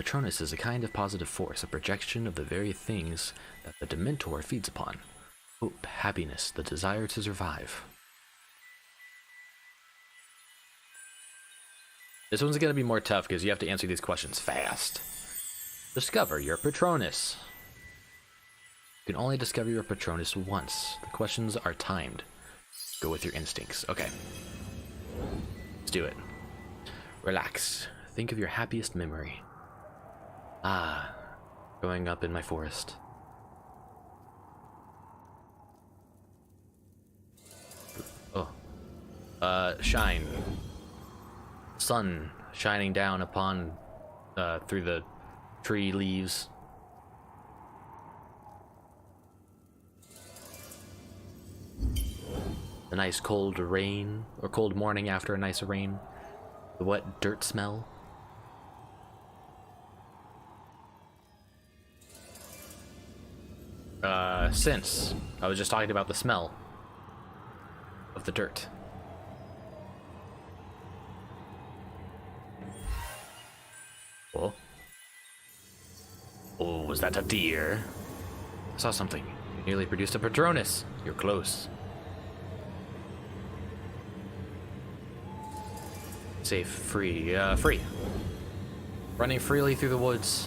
Patronus is a kind of positive force, a projection of the very things that the Dementor feeds upon. Hope, happiness, the desire to survive. This one's gonna be more tough because you have to answer these questions fast. Discover your Patronus. You can only discover your Patronus once. The questions are timed. Go with your instincts. Okay. Let's do it. Relax. Think of your happiest memory. Ah, growing up in my forest. Oh. Shine. Sun shining down upon, through the tree leaves. The nice cold rain, or cold morning after a nice rain. The wet dirt smell. Since I was just talking about the smell of the dirt. Oh. Oh, was that a deer? I saw something. You nearly produced a Patronus. You're close. Safe, free, free. Running freely through the woods.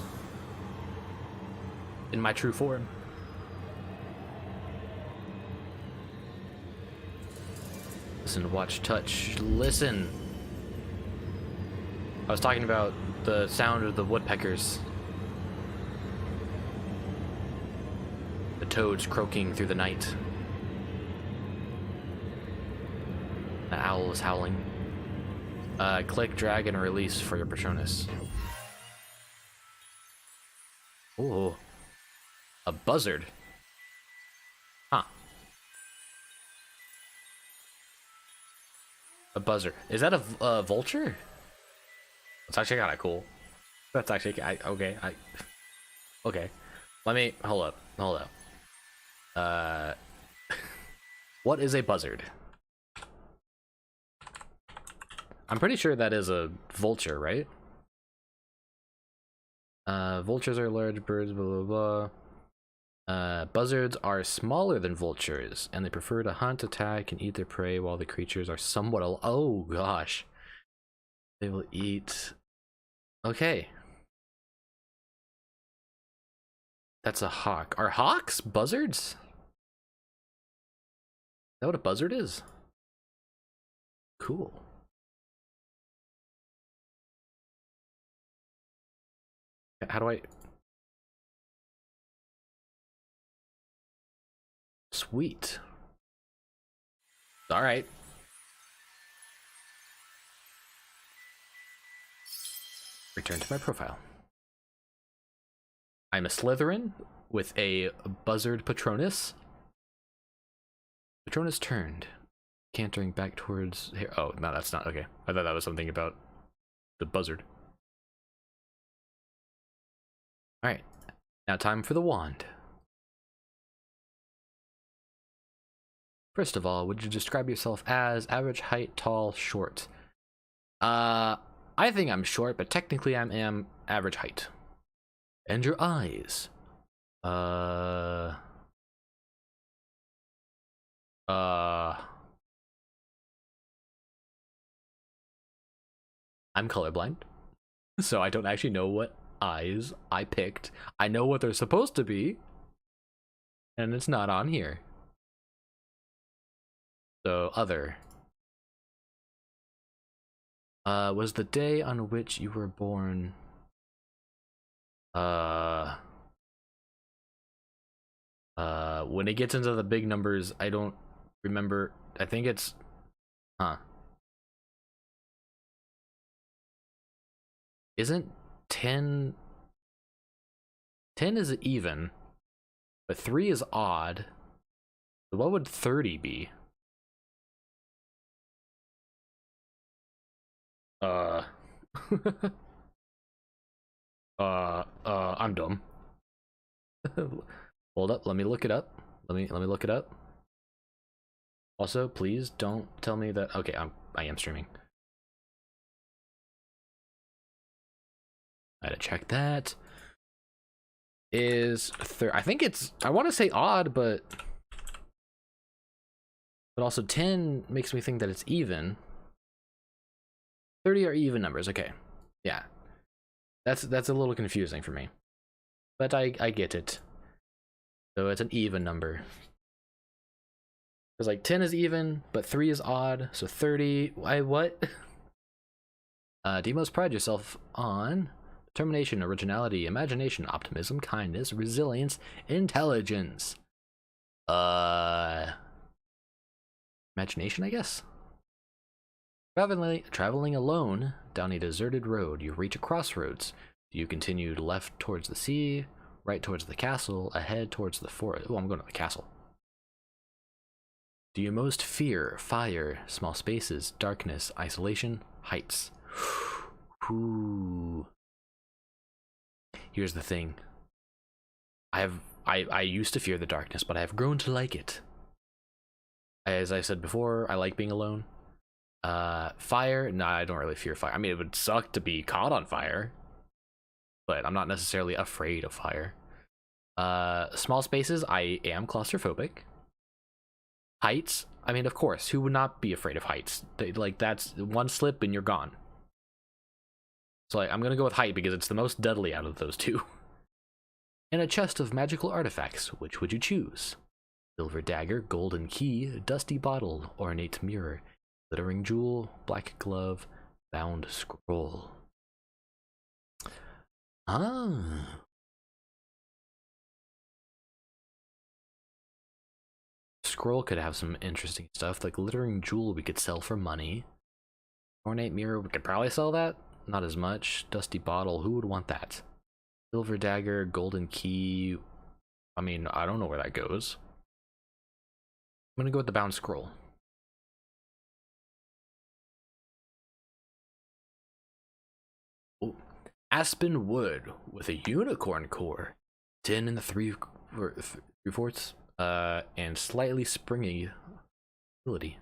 In my true form. Listen, watch, touch, listen. I was talking about the sound of the woodpeckers. The toads croaking through the night. The owl is howling. Click, drag, and release for your Patronus. Oh, a buzzard. Huh. A buzzard. Is that a vulture? It's actually kind of cool. That's actually okay. Okay. Let me hold up. What is a buzzard? I'm pretty sure that is a vulture, right? Vultures are large birds, blah blah blah. Buzzards are smaller than vultures, and they prefer to hunt, attack, and eat their prey while the creatures are somewhat oh gosh. They will eat. Okay. That's a hawk. Are hawks buzzards? Is that what a buzzard is? Cool. How do I... Sweet. Alright. Return to my profile. I'm a Slytherin with a buzzard Patronus. Patronus turned, cantering back towards here. Oh, no, that's not okay. I thought that was something about the buzzard. Alright, now time for the wand. First of all, would you describe yourself as average height, tall, short? I think I'm short, but technically I am average height. And your eyes? I'm colorblind, so I don't actually know what eyes I picked. I know what they're supposed to be, and it's not on here. So other. Was the day on which you were born when it gets into the big numbers, I don't remember. I think it's isn't 10 is even, but 3 is odd. So what would 30 be? I'm dumb. Hold up, let me look it up. Let me look it up. Also, please don't tell me that. Okay, I am streaming. I had to check that. Is I think it's, I want to say odd, but also 10 makes me think that it's even. 30 are even numbers. Okay, yeah, that's a little confusing for me, but I get it. So it's an even number. Because like 10 is even, but 3 is odd. So 30. Why? What? Do you most pride yourself on? Determination, originality, imagination, optimism, kindness, resilience, intelligence. Imagination, I guess. Traveling alone down a deserted road, you reach a crossroads. Do you continue left towards the sea, right towards the castle, ahead towards the forest? Oh, I'm going to the castle. Do you most fear fire, small spaces, darkness, isolation, heights? Ooh. Here's the thing. I used to fear the darkness, but I have grown to like it. As I said before, I like being alone. Fire, nah, I don't really fear fire. I mean, it would suck to be caught on fire, but I'm not necessarily afraid of fire. Small spaces, I am claustrophobic. Heights, I mean, of course, who would not be afraid of heights? Like, that's one slip and you're gone. So like, I'm gonna go with height because it's the most deadly out of those two. In a chest of magical artifacts, which would you choose? Silver dagger, golden key, dusty bottle, ornate mirror, glittering jewel, black glove, bound scroll. Ah. Scroll could have some interesting stuff. The glittering jewel we could sell for money. Ornate mirror, we could probably sell that. Not as much. Dusty bottle, who would want that? Silver dagger, golden key. I mean, I don't know where that goes. I'm gonna go with the bound scroll. Ooh. Aspen wood with a unicorn core. 10 and the 3/4. And slightly springy ability.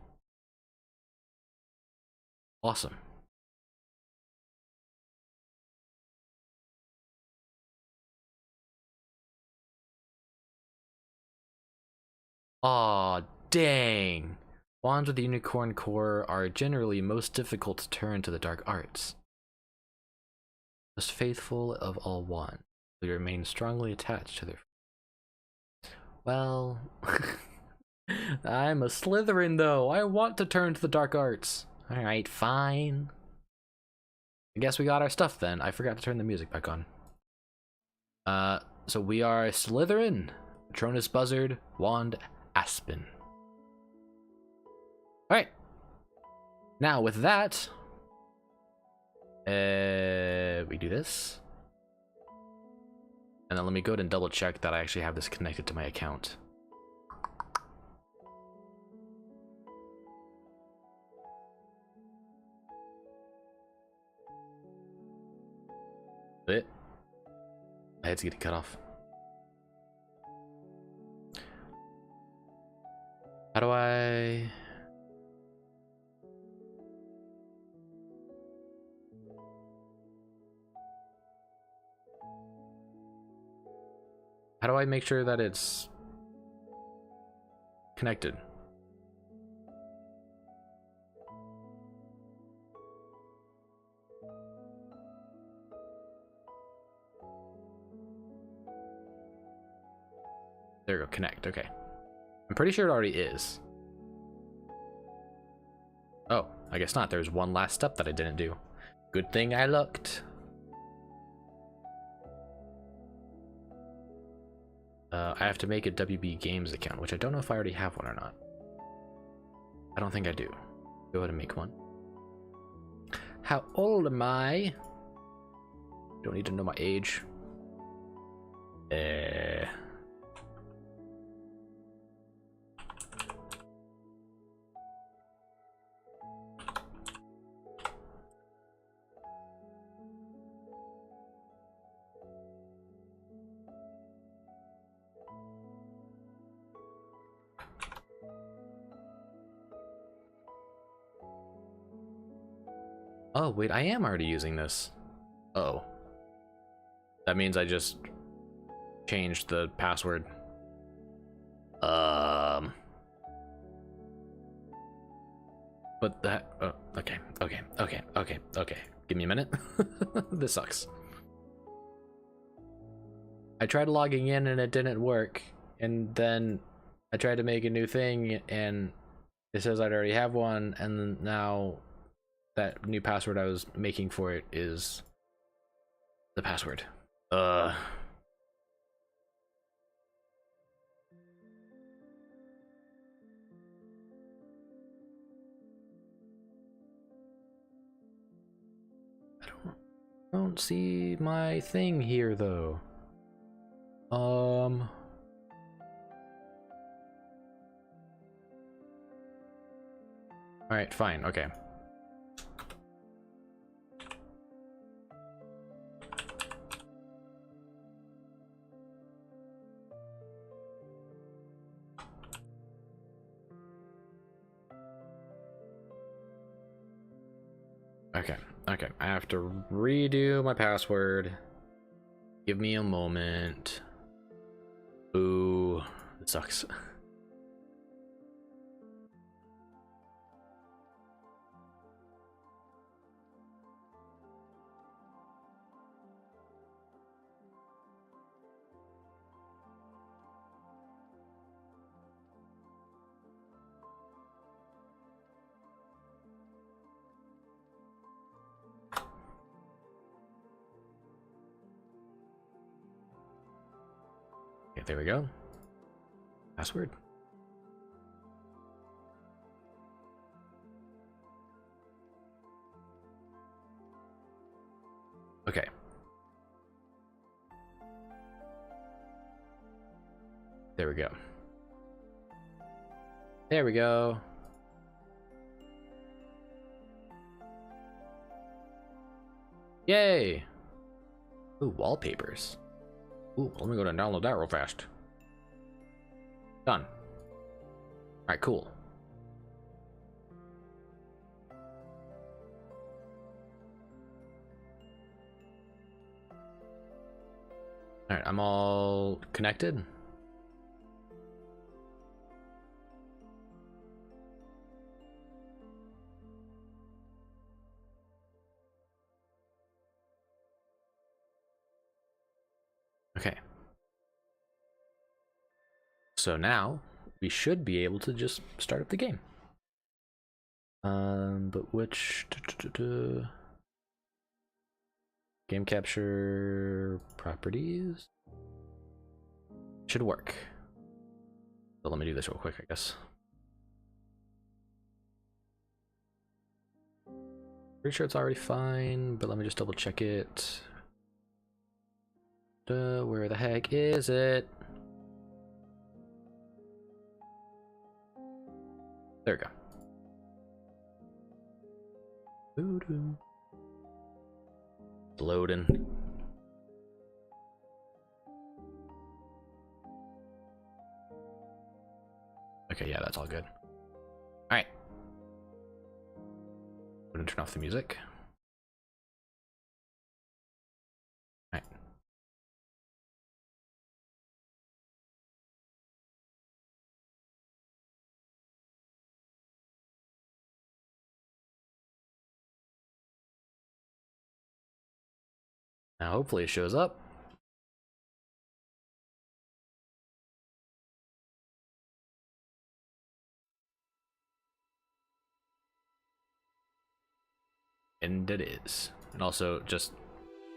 Awesome. Aw, dang. Wands with the unicorn core are generally most difficult to turn to the dark arts. Most faithful of all wands, they remain strongly attached to their... Well, I'm a Slytherin though. I want to turn to the dark arts. Alright, fine. I guess we got our stuff then. I forgot to turn the music back on. So we are Slytherin, Patronus Buzzard, Wand, Aspen. Alright. Now with that, we do this. And then let me go ahead and double check that I actually have this connected to my account. It. My head's getting cut off. How do I... How do I make sure that it's connected? There we go, connect, okay. I'm pretty sure it already is. Oh, I guess not. There's one last step that I didn't do. Good thing I looked. I have to make a WB Games account, which I don't know if I already have one or not. I don't think I do. Go ahead and make one. How old am I? Don't need to know my age. Oh, wait, I am already using this. Uh-oh. That means I just changed the password. But that, okay. Give me a minute. This sucks. I tried logging in and it didn't work, and then I tried to make a new thing and it says I'd already have one, and now that new password I was making for it is the password. I don't see my thing here though. All right, fine, okay. Okay, I have to redo my password. Give me a moment. Ooh, it sucks. Okay, there we go. Password. Okay. There we go. There we go. Yay! Ooh, wallpapers. Ooh, let me go and download that real fast. Done. Alright, cool. Alright, I'm all connected. Okay. So now we should be able to just start up the game. But which game capture properties should work. So let me do this real quick, I guess. Pretty sure it's already fine, but let me just double check it. Where the heck is it? There we go. Loading. Okay, yeah, that's all good. Alright. I'm gonna turn off the music. Alright. Now hopefully it shows up. And it is. And also, just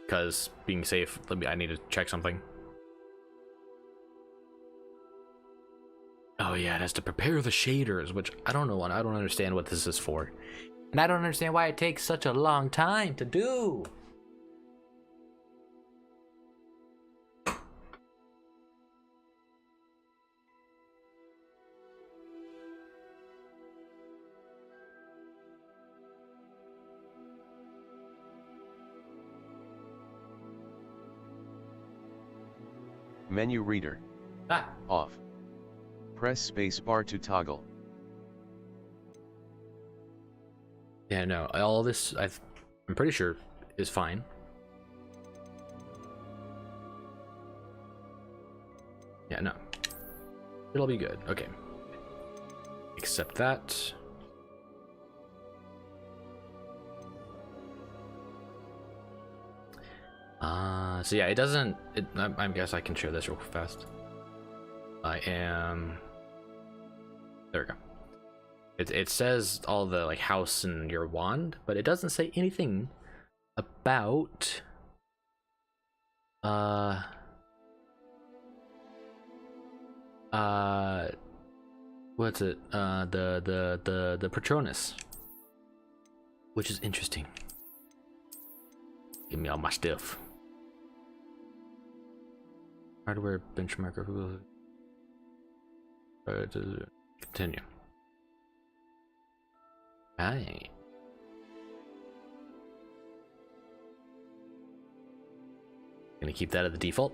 because being safe, I need to check something. Oh yeah, it has to prepare the shaders, which I don't know. I don't understand what this is for. And I don't understand why it takes such a long time to do. Menu reader. Ah. Off. Press spacebar to toggle. Yeah, no, all this I'm pretty sure is fine. Yeah, no. It'll be good. Okay. Accept that. So yeah, it doesn't. I guess I can share this real fast. I am. There we go. It says all the like house and your wand, but it doesn't say anything about what's it? The Patronus, which is interesting. Give me all my stuff. Hardware benchmarker. Continue. Right. Gonna keep that at the default.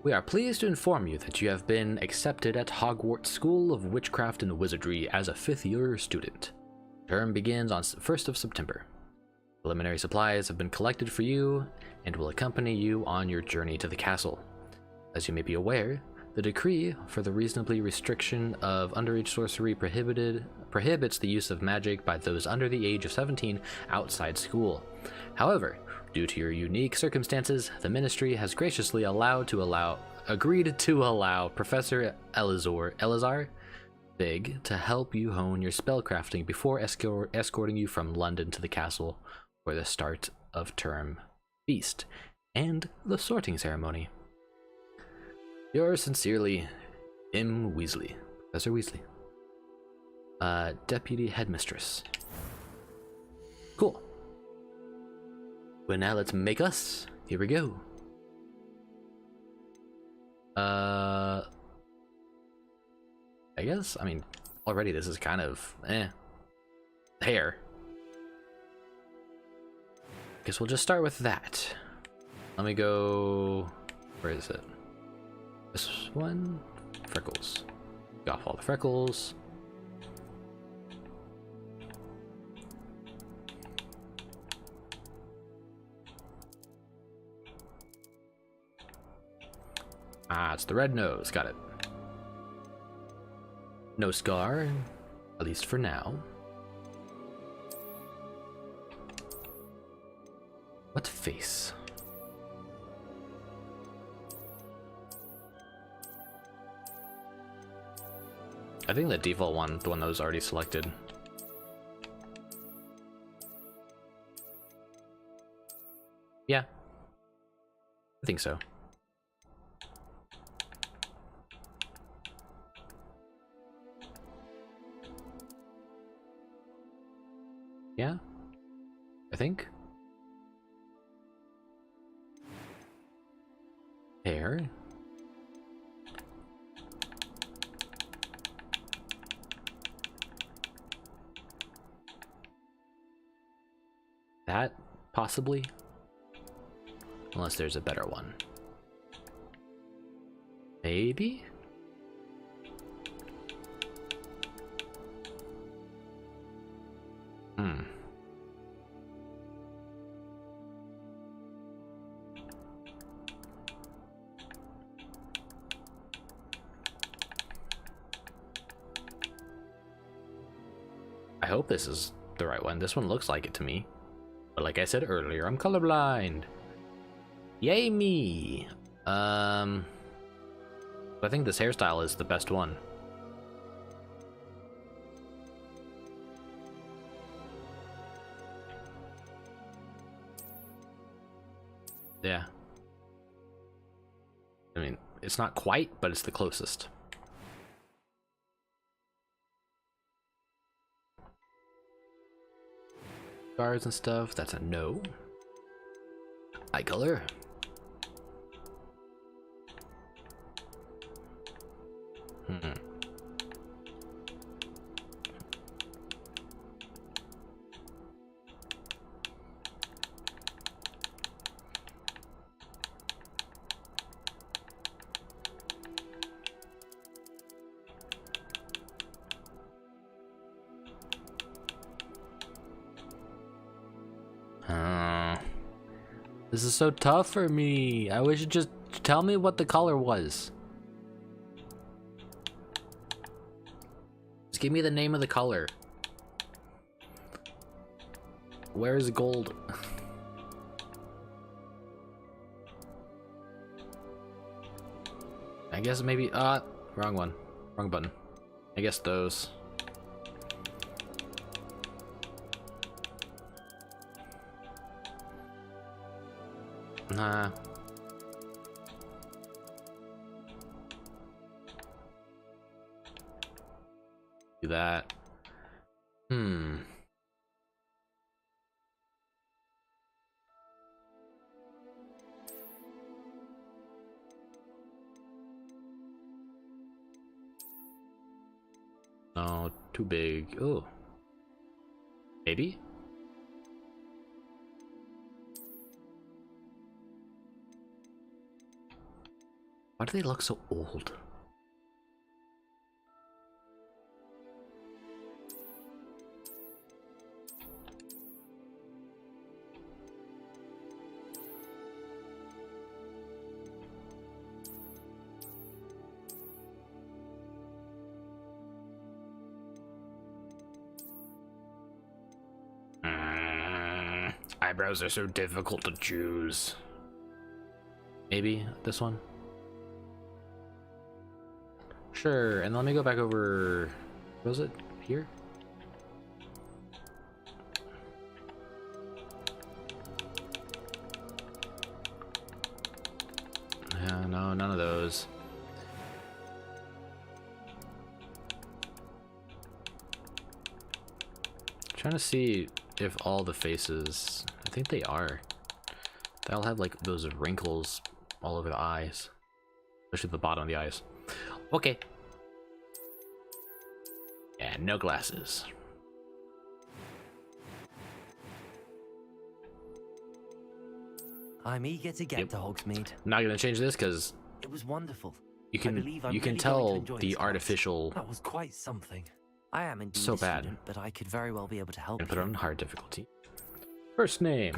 We are pleased to inform you that you have been accepted at Hogwarts School of Witchcraft and Wizardry as a 5th-year student. Term begins on 1st of September. Preliminary supplies have been collected for you and will accompany you on your journey to the castle. As you may be aware, the decree for the reasonably restriction of underage sorcery prohibits the use of magic by those under the age of 17 outside school. However, due to your unique circumstances, the ministry has graciously agreed to allow Professor Elazar Big to help you hone your spellcrafting before escorting you from London to the castle for the start of term feast and the sorting ceremony. Yours sincerely, M. Weasley. Professor Weasley. Deputy Headmistress. Cool. Well, now let's make us. Here we go. I guess, I mean, already this is kind of, hair. Guess we'll just start with that. Let me go, where is it? This one, freckles. Got off all the freckles. Ah, it's the red nose, got it. No scar, at least for now. What face? I think the default one, the one that was already selected. Yeah, I think so. Yeah, I think. Hair. That, possibly. Unless there's a better one. Maybe? I hope this is the right one. This one looks like it to me. But like I said earlier, I'm colorblind. Yay me! I think this hairstyle is the best one. Yeah. I mean, it's not quite, but it's the closest. Scars and stuff, that's a no. Eye color. This is so tough for me. I wish you'd just tell me what the color was. Just give me the name of the color. Where is gold? I guess maybe, wrong one. Wrong button. I guess those. Nah. Do that. Oh, too big. Oh. Maybe? Why do they look so old? Eyebrows are so difficult to choose. Maybe this one? Sure, and let me go back over... Was it here? Yeah, no, none of those. Trying to see if all the faces... I think they are. They all have like those wrinkles all over the eyes. Especially the bottom of the eyes. Okay. And no glasses. I'm eager to get to Hogsmeade. I'm not gonna change this because it was wonderful. You can tell the artificial. That was quite something. I am indeed so a bad, student, but I could very well be able to help. And put it on hard difficulty. First name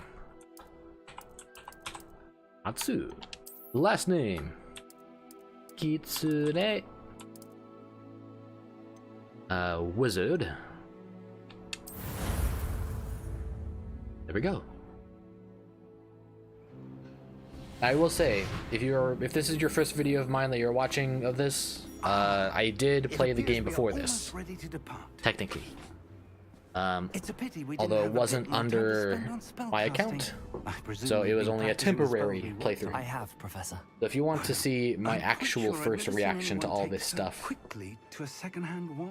Atsu. Last name Kitsune. Wizard. There we go. I will say, if this is your first video of mine that you're watching of this, I did play the game before this. Technically. Although it wasn't under my account, so it was only a temporary playthrough. I have, Professor. So if you want to see my actual first reaction to all this stuff,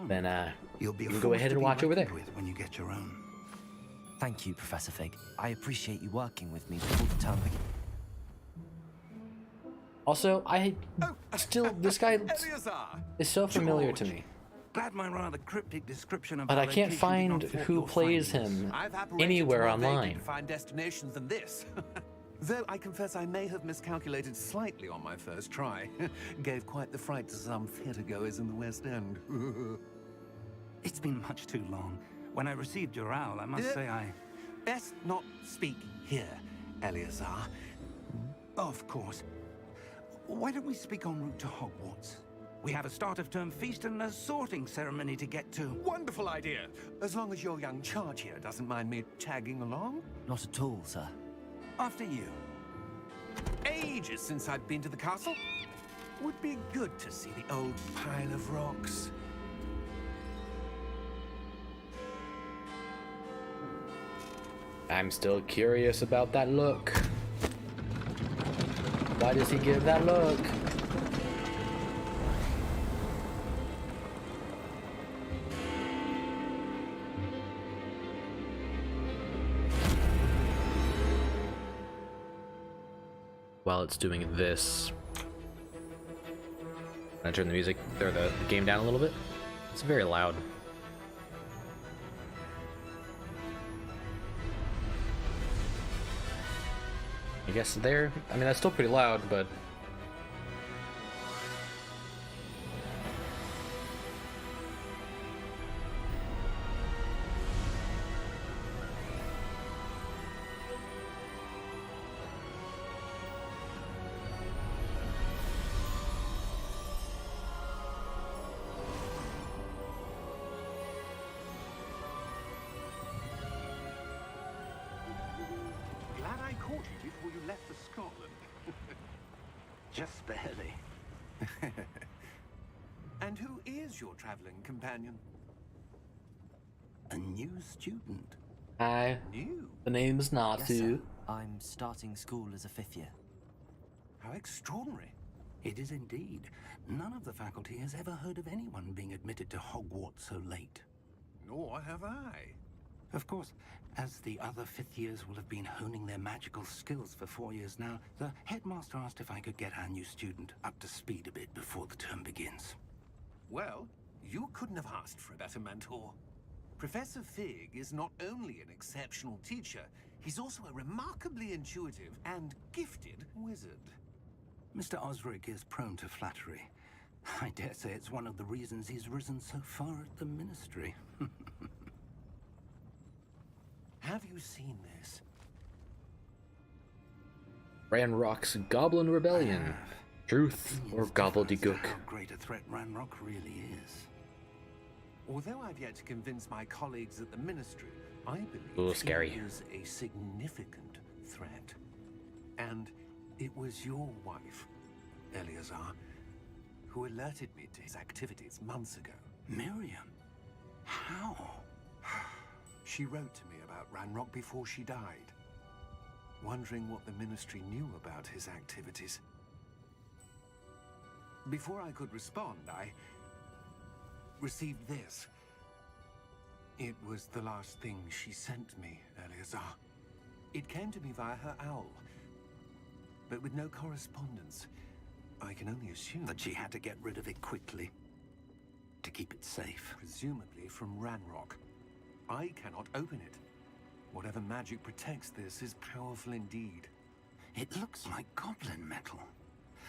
then you can go ahead and watch over there. When you get your own. Thank you, Professor Fig. I appreciate you working with me before the term begins. Also, this guy is so familiar to me. Glad my rather cryptic description of but I can't find who plays him anywhere online. To find destinations than this. Though I confess I may have miscalculated slightly on my first try. Gave quite the fright to some theatre goers in the West End. It's been much too long. When I received your owl, I must say I... Best not speak here, Eleazar. Of course. Why don't we speak en route to Hogwarts? We have a start-of-term feast and a sorting ceremony to get to. Wonderful idea. As long as your young charge here doesn't mind me tagging along. Not at all, sir. After you. Ages since I've been to the castle. Would be good to see the old pile of rocks. I'm still curious about that look. Why does he give that look? While it's doing this, I turn the music or the game down a little bit. It's very loud. I guess there. I mean, that's still pretty loud, but Just barely. And who is your traveling companion? A new student. Hi, New? the name's Yes, sir. Natsu. I'm starting school as a 5th year. How extraordinary. It is indeed. None of the faculty has ever heard of anyone being admitted to Hogwarts so late. Nor have I. Of course, as the other 5th years will have been honing their magical skills for 4 years now, the headmaster asked if I could get our new student up to speed a bit before the term begins. Well, you couldn't have asked for a better mentor. Professor Fig is not only an exceptional teacher, he's also a remarkably intuitive and gifted wizard. Mr. Osric is prone to flattery. I dare say it's one of the reasons he's risen so far at the Ministry. Have you seen this? Ranrock's Goblin Rebellion. Truth or gobbledygook? How great a threat Ranrock really is. Although I've yet to convince my colleagues at the Ministry, I believe Ooh, scary. he is a significant threat. And it was your wife, Eleazar, who alerted me to his activities months ago. Miriam? How? She wrote to me about Ranrock before she died, wondering what the Ministry knew about his activities. Before I could respond, I received this. It was the last thing she sent me, Eleazar. It came to me via her owl, but with no correspondence. I can only assume That she had to get rid of it quickly. To keep it safe. presumably from Ranrock. I cannot open it. Whatever magic protects this is powerful indeed. It looks like goblin metal.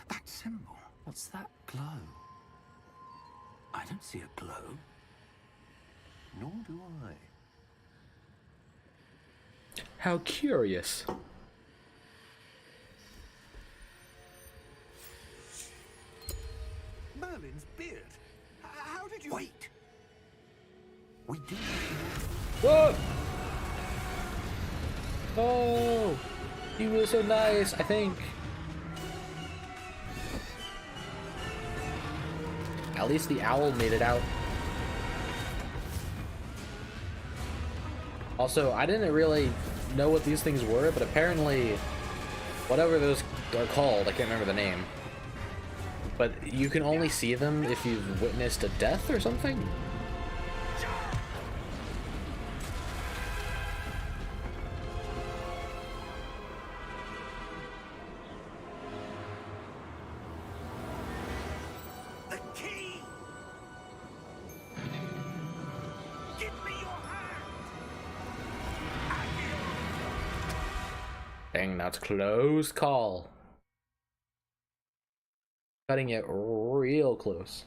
That symbol. What's that glow? I don't see a glow. Nor do I. How curious. Merlin's beard. How did you... Wait! We do. Whoa! Oh! He was so nice, I think. At least the owl made it out. Also, I didn't really know what these things were, but apparently, whatever those are called, I can't remember the name. But you can only see them if you've witnessed a death or something? The key! Give me your hand! Dang, that's close call. Cutting it real close.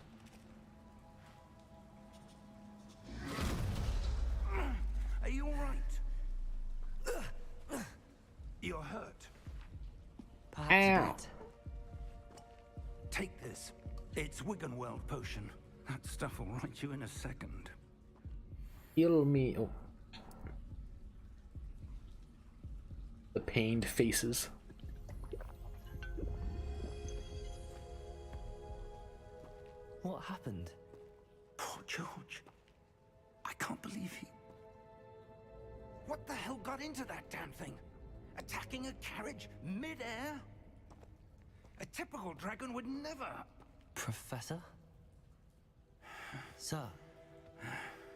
Are you alright? You're hurt. Perhaps Ow. a bit. Take this. It's Wiggenweld potion. That stuff will right you in a second. Heal me. Oh. The pained faces. What happened? Poor George. I can't believe he... What the hell got into that damn thing? Attacking a carriage mid-air? A typical dragon would never... Professor? Sir,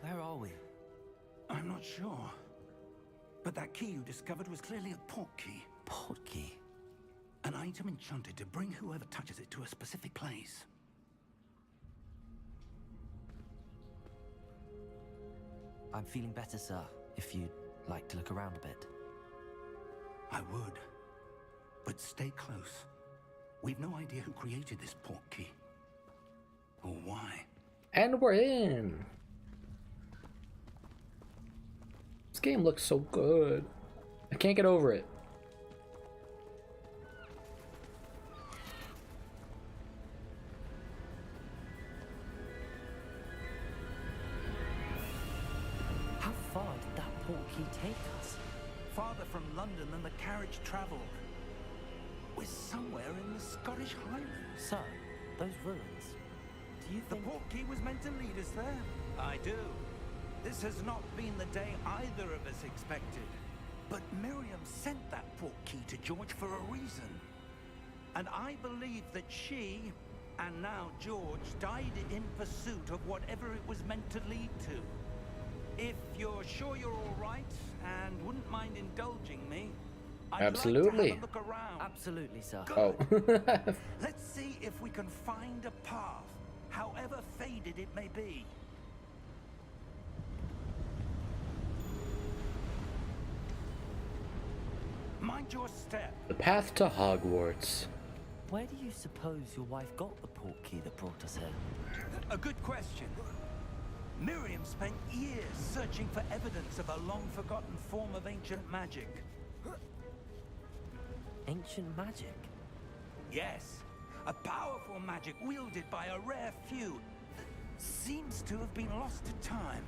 where are we? I'm not sure. But that key you discovered was clearly a port key. Port key. An item enchanted to bring whoever touches it to a specific place. I'm feeling better, sir, if you'd like to look around a bit. I would. But stay close. We've no idea who created this port key. Or why. And we're in. This game looks so good. I can't get over it. How far did that port key take us? Farther from London than the carriage traveled. We're somewhere in the Scottish Highlands. Sir, those ruins. Do you The think... portkey was meant to lead us there? I do. This has not been the day either of us expected. But Miriam sent that portkey to George for a reason. And I believe that she, and now George, died in pursuit of whatever it was meant to lead to. If you're sure you're all right and wouldn't mind indulging me, I'd Absolutely. like to have a look around. Absolutely, sir. Oh. Let's see if we can find a path, however faded it may be. Mind your step. The path to Hogwarts. Where do you suppose your wife got the portkey that brought us here? A good question. Miriam spent years searching for evidence of a long-forgotten form of ancient magic. Ancient magic? Yes, a powerful magic wielded by a rare few that seems to have been lost to time.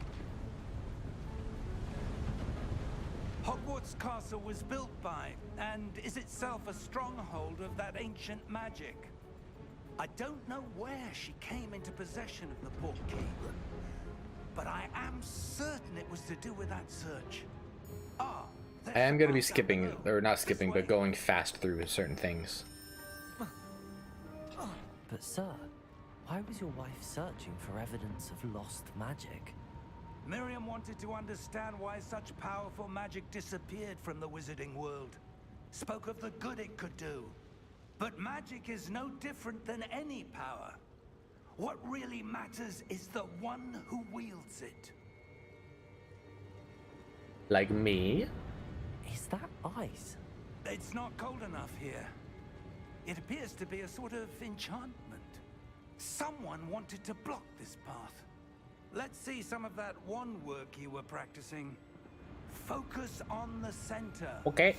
Hogwarts Castle was built by, and is itself a stronghold of that ancient magic. I don't know where she came into possession of the portkey, but I am certain it was to do with that search. Ah, I am going to be skipping, or not skipping, but going fast through certain things. But sir, why was your wife searching for evidence of lost magic? Miriam wanted to understand why such powerful magic disappeared from the wizarding world. Spoke of the good it could do. But magic is no different than any power. What really matters is the one who wields it. Like me? Is that ice? It's not cold enough here. It appears to be a sort of enchantment. Someone wanted to block this path. Let's see some of that wand work you were practicing. Focus on the center. Okay.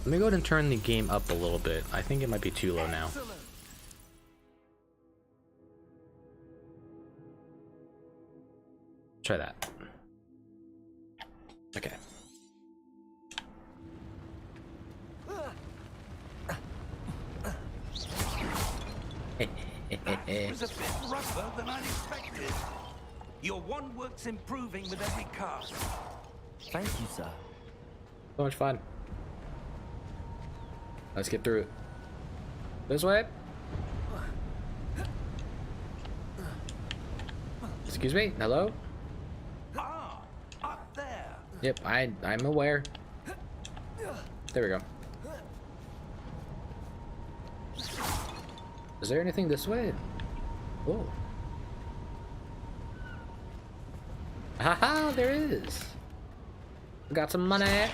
Let me go ahead and turn the game up a little bit. I think it might be too low now. Excellent. Try that. Okay. That was a bit rougher than I'd expected. Your wand work's improving with every cast. Thank you, sir. So much fun. Let's get through it. This way. Excuse me? Hello? Ah, up there. Yep, I'm aware. There we go. Is there anything this way? Oh. Haha, there is. Got some money.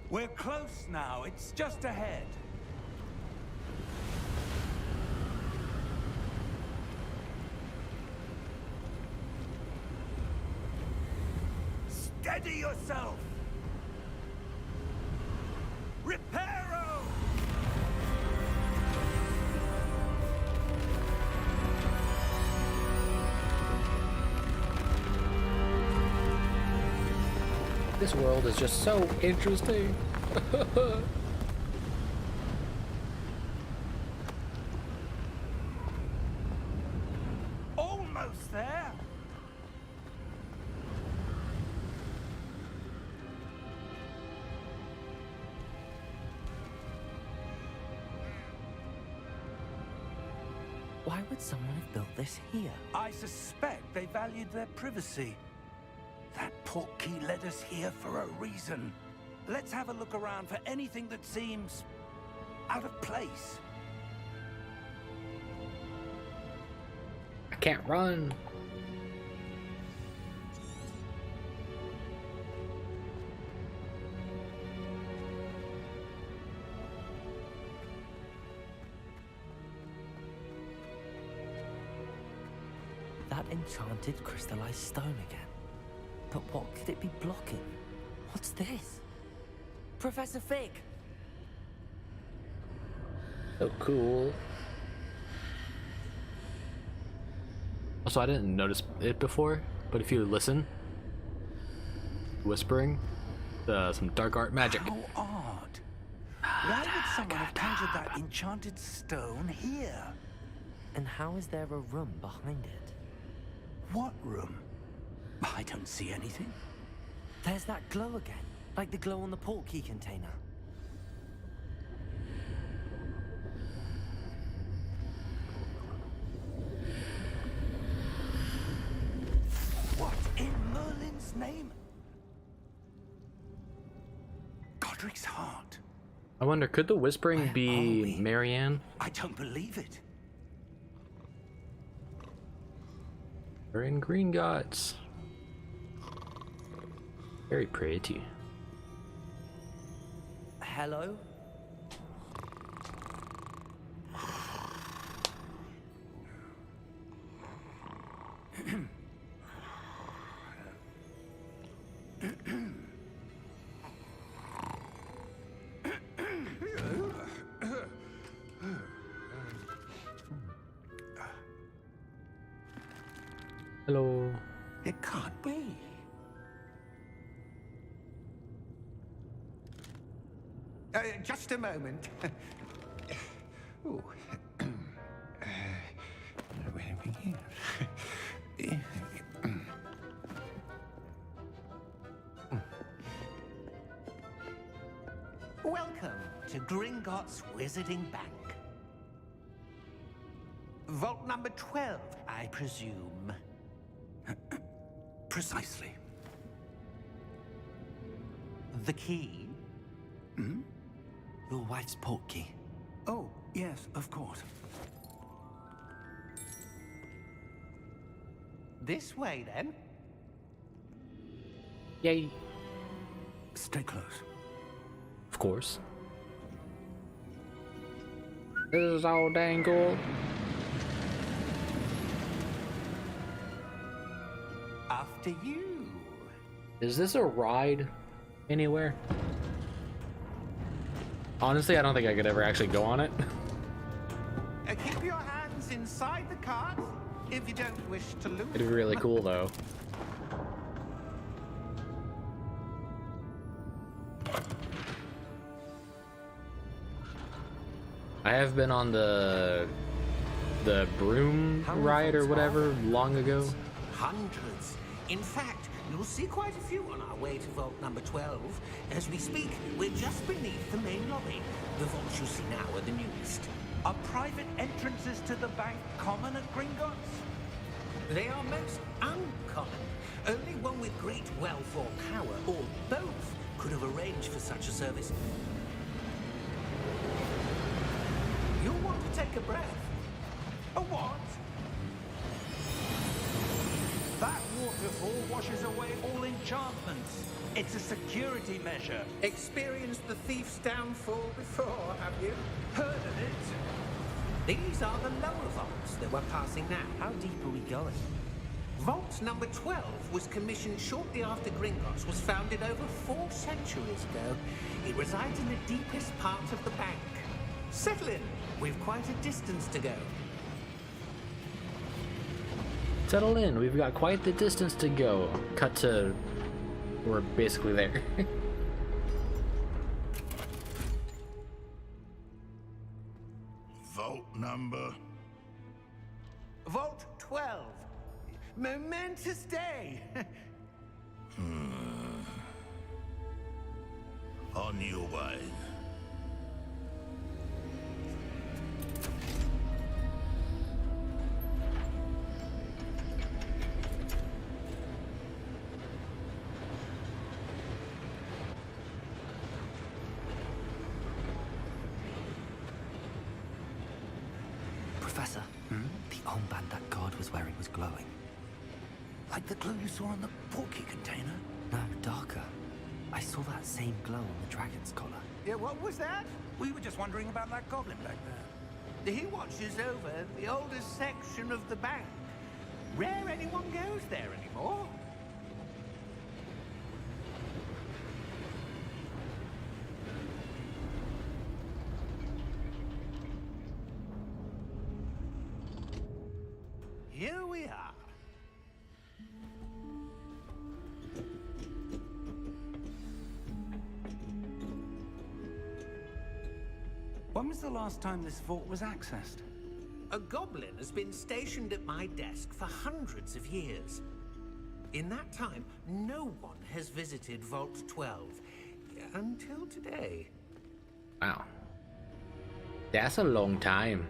We're close now. It's just ahead. Steady yourself. Reparo! This world is just so interesting. Almost there. Why would someone have built this here? I suspect they valued their privacy. That portkey led us here for a reason. Let's have a look around for anything that seems out of place. I can't run. That enchanted crystallized stone again. But what could it be blocking? What's this? Professor Fig! So cool. Also, I didn't notice it before, But if you listen, whispering, some dark art magic. How odd. Why would someone have conjured that enchanted stone here? And how is there a room behind it? What room? I don't see anything. There's that glow again, like the glow on the portkey container. What in Merlin's name? Godric's heart. I wonder, could the whispering Where are be we? Marianne? I don't believe it. We're in Green Gods. Very pretty. Hello? Hello. It can't be. Just a moment. Ooh. Where do we begin? Welcome to Gringotts Wizarding Bank. Vault number 12, I presume. Precisely. The key? Your wife's portkey. Oh, yes, of course. This way, then. Yay. Stay close. Of course. This is all dang cool. After you. Is this a ride anywhere? Honestly, I don't think I could ever actually go on it. Keep your hands inside the cart if you don't wish to lose. It'd be really cool though. I have been on the broom ride or whatever long ago. Hundreds. In fact, you'll see quite a few on our way to vault number 12. As we speak, we're just beneath the main lobby. The vaults you see now are the newest. Are private entrances to the bank common at Gringotts? They are most uncommon. Only one with great wealth or power, or both, could have arranged for such a service. You'll want to take a breath. A what? That waterfall washes away all enchantments. It's a security measure. Experienced the thief's downfall before, have you? Heard of it? These are the lower vaults that we're passing now. How deep are we going? Vault number 12 was commissioned shortly after Gringotts was founded over 4 centuries ago. It resides in the deepest part of the bank. Settle in. We've quite a distance to go. Settle in, we've got quite the distance to go. Cut to... we're basically there. Vault number. Vault 12. Momentous day. On your way. Professor, the armband that guard was wearing was glowing. Like the glue you saw on the portkey container? No, darker. I saw that same glow on the dragon's collar. Yeah, what was that? We were just wondering about that goblin back there. He watches over the oldest section of the bank. Rare anyone goes there anymore. Here we are. When was the last time this vault was accessed? A goblin has been stationed at my desk for hundreds of years. In that time, no one has visited Vault 12 until today. Wow. That's a long time.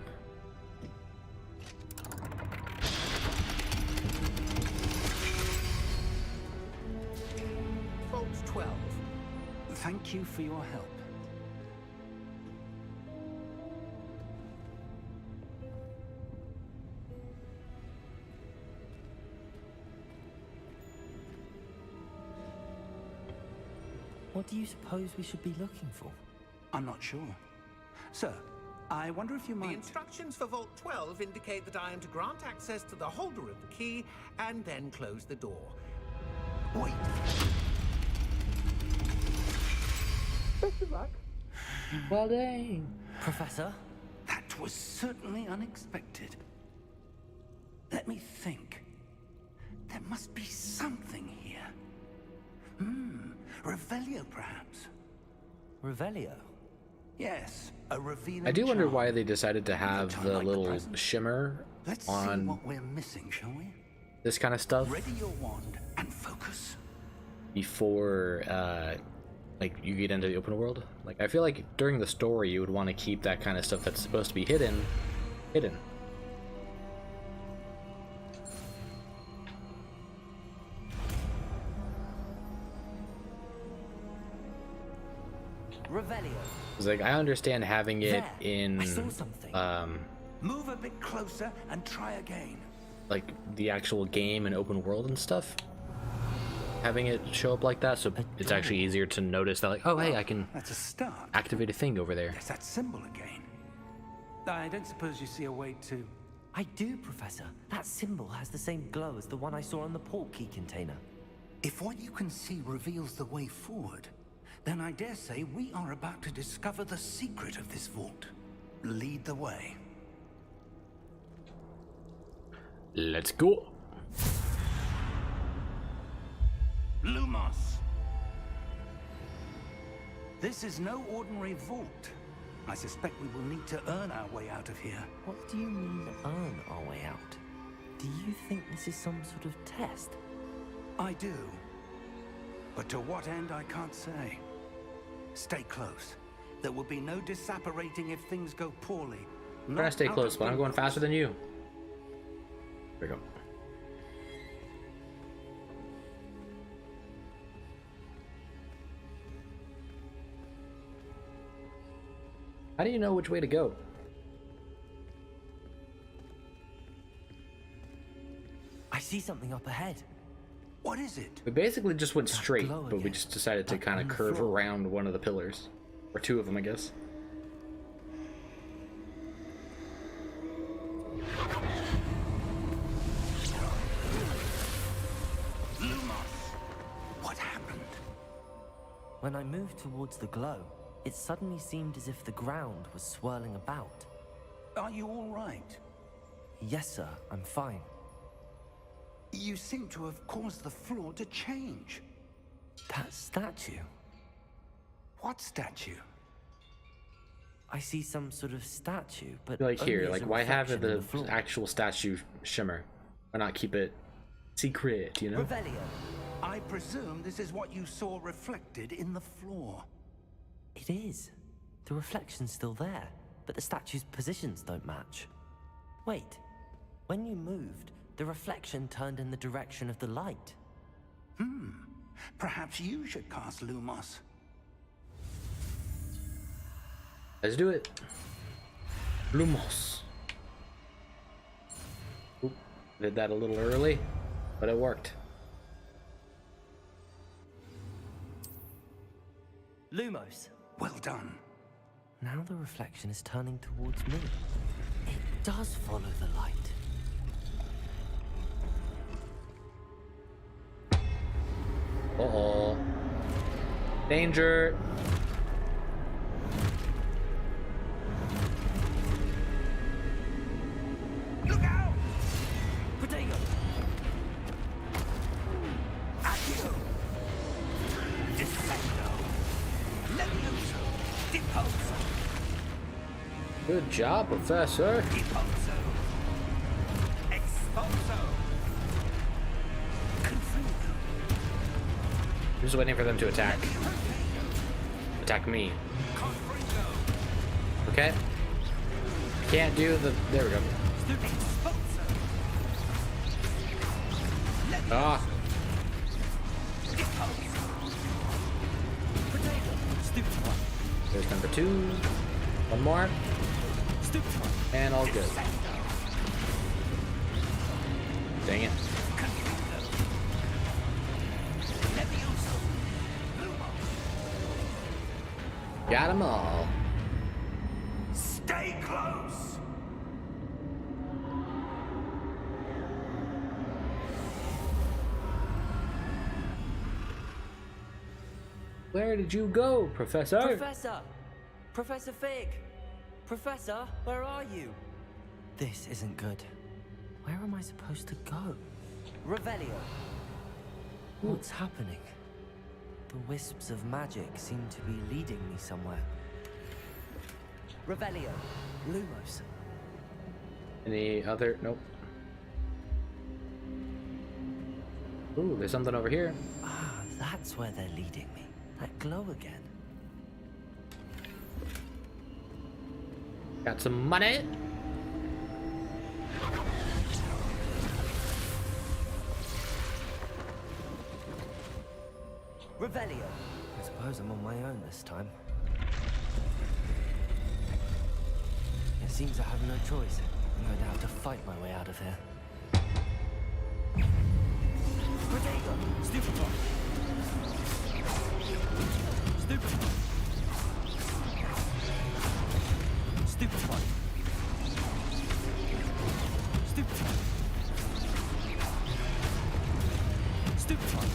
Vault 12. Thank you for your help. What do you suppose we should be looking for? I'm not sure. Sir, I wonder if you The might... instructions for Vault 12 indicate that I am to grant access to the holder of the key and then close the door. Wait. Best of luck. Well, dang. Professor? That was certainly unexpected. Let me think. There must be something here. Revelio, perhaps? Revelio? Yes, a revealing I do wonder charm. why they decided to have Time the like the little present. shimmer Let's see on what we're missing, shall we? this kind of stuff Ready your wand and focus. before like you get into the open world. Like I feel like during the story you would want to keep that kind of stuff that's supposed to be hidden. Revelio. It's like I understand having it There, in I saw something. Move a bit closer and try again. like the actual game and open world and stuff. Having it show up like that, so it's actually easier to notice that, like, oh hey, I can That's a start. activate a thing over there. There's that symbol again. I don't suppose you see a way to... I do, Professor. That symbol has the same glow as the one I saw on the port key container. If what you can see reveals the way forward, then I dare say we are about to discover the secret of this vault. Lead the way. Let's go. Lumos! This is no ordinary vault. I suspect we will need to earn our way out of here. What do you mean, earn our way out? Do you think this is some sort of test? I do. But to what end, I can't say. Stay close. There will be no disapparating if things go poorly. I'm trying to stay close, but I'm going faster than you. There we go. How do you know which way to go? I see something up ahead. What is it? We basically just went straight, glow but we again. just decided to Up kind of on the curve floor. around one of the pillars. Or two of them, I guess. Lumos! What happened? When I moved towards the glow, it suddenly seemed as if the ground was swirling about. Are you all right? Yes, sir, I'm fine. You seem to have caused the floor to change. That statue. What statue? I see some sort of statue, but Like only here, as like a why have reflection in the floor. actual statue shimmer? Why not keep it secret, you know? Revelio. I presume this is what you saw reflected in the floor. It is. The reflection's still there, but the statue's positions don't match. Wait, when you moved, the reflection turned in the direction of the light. Perhaps you should cast Lumos. Let's do it. Lumos. Oop, did that a little early, but it worked. Lumos. Well done. Now the reflection is turning towards me. It does follow the light. Uh-oh. Danger. Look out! Protego! Accio! Defendo! Levioso! Deposo! Good job, Professor. Expulso. Expulso. Confringo. I'm just waiting for them to attack. Attack me. Confringo. Okay. Can't do the. There we go. Expulso. Ah. Stupid one. There's number 2. One more. Stupid one. And all good. Dang it. Got them all. Stay close. Where did you go, Professor? Professor! Professor Fig! Professor, where are you? This isn't good. Where am I supposed to go? Revelio! What's happening? The wisps of magic seem to be leading me somewhere. Revelio! Lumos! Any other? Nope. Ooh, there's something over here. Ah, that's where they're leading me. That glow again. Got some money. Revelio! I suppose I'm on my own this time. It seems I have no choice. I'm going to have to fight my way out of here. Protego! Stupid one. Stupid one. Stupid one. Stupid one. Stupid one.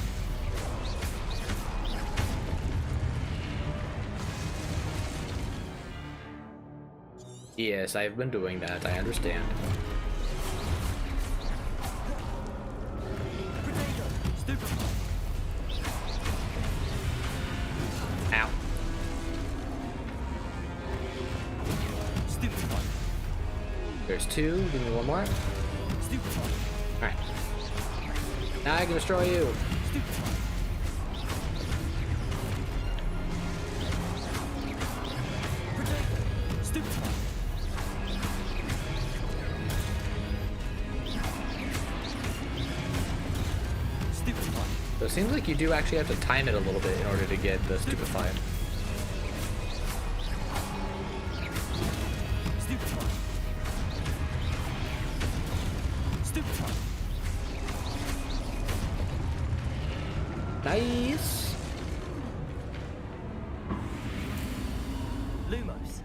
Yes, I've been doing that. I understand. Stupid one. Ow. Stupid one. There's 2. Give me one more. Stupid one. Alright. Now I can destroy you. Stupid one. Stupid one. Stupid one. So it seems like you do actually have to time it a little bit in order to get the stupefy. Stupid one. Stupid one. Nice. Lumos.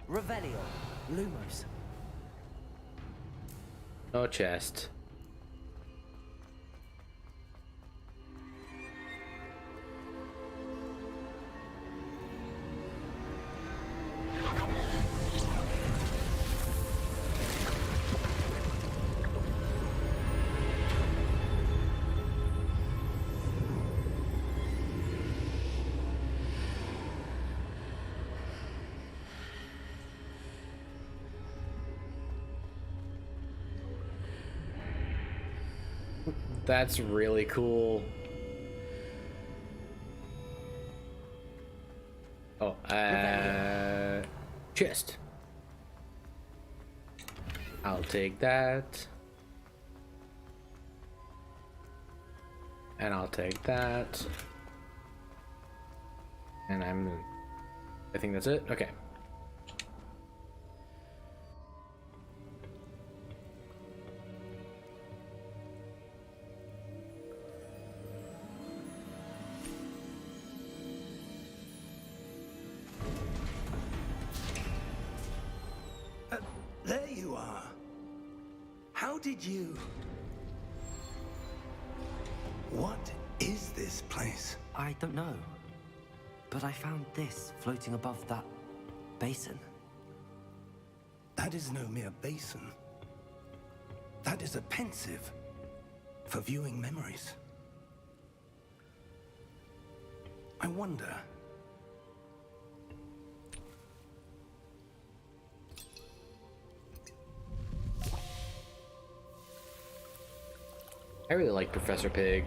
Revelio. Lumos. No chest. That's really cool. Oh, chest. I'll take that. And I'll take that. And I think that's it. Okay. There you are. How did you... What is this place? I don't know. But I found this floating above that basin. That is no mere basin. That is a pensive for viewing memories. I wonder, I really like Professor Pig.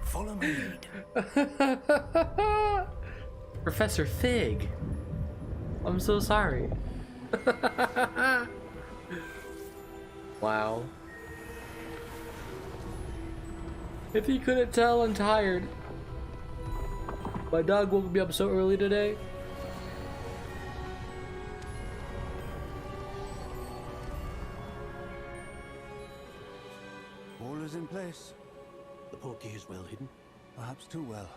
Follow my lead. Professor Fig. I'm so sorry. Wow. If you couldn't tell, I'm tired. My dog woke me up so early today. All is in place. The portkey is well hidden. Perhaps too well.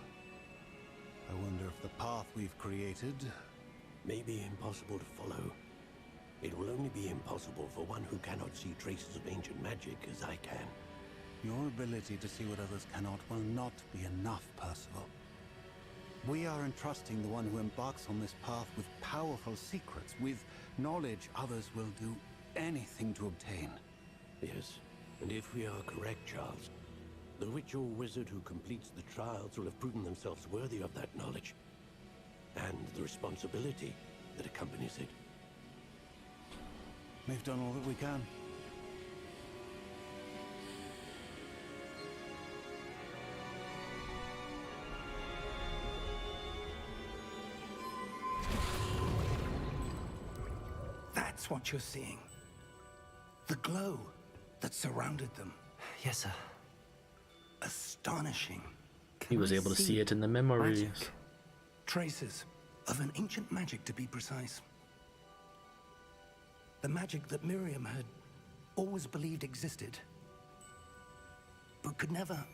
I wonder if the path we've created... May be impossible to follow. It will only be impossible for one who cannot see traces of ancient magic as I can. Your ability to see what others cannot will not be enough, Percival. We are entrusting the one who embarks on this path with powerful secrets, with knowledge others will do anything to obtain. Yes, and if we are correct, Charles, the witch or wizard who completes the trials will have proven themselves worthy of that knowledge, and the responsibility that accompanies it. We've done all that we can. That's what you're seeing. The glow that surrounded them. Yes, sir. Astonishing. He was able to see it in the memories. Magic. Traces of an ancient magic, to be precise. The magic that Miriam had always believed existed, but could never.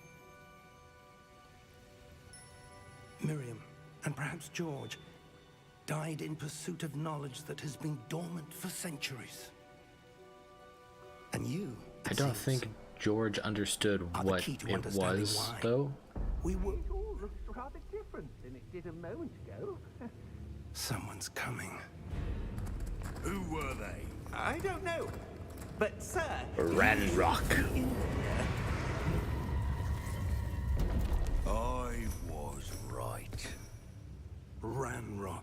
Miriam, and perhaps George, died in pursuit of knowledge that has been dormant for centuries. And you, I don't think George understood are the what key to it understanding was, why. though. We were. It all looks rather different than it did a moment ago. Someone's coming. Who were they? I don't know. But, sir... Ranrock. I was right. Ranrock.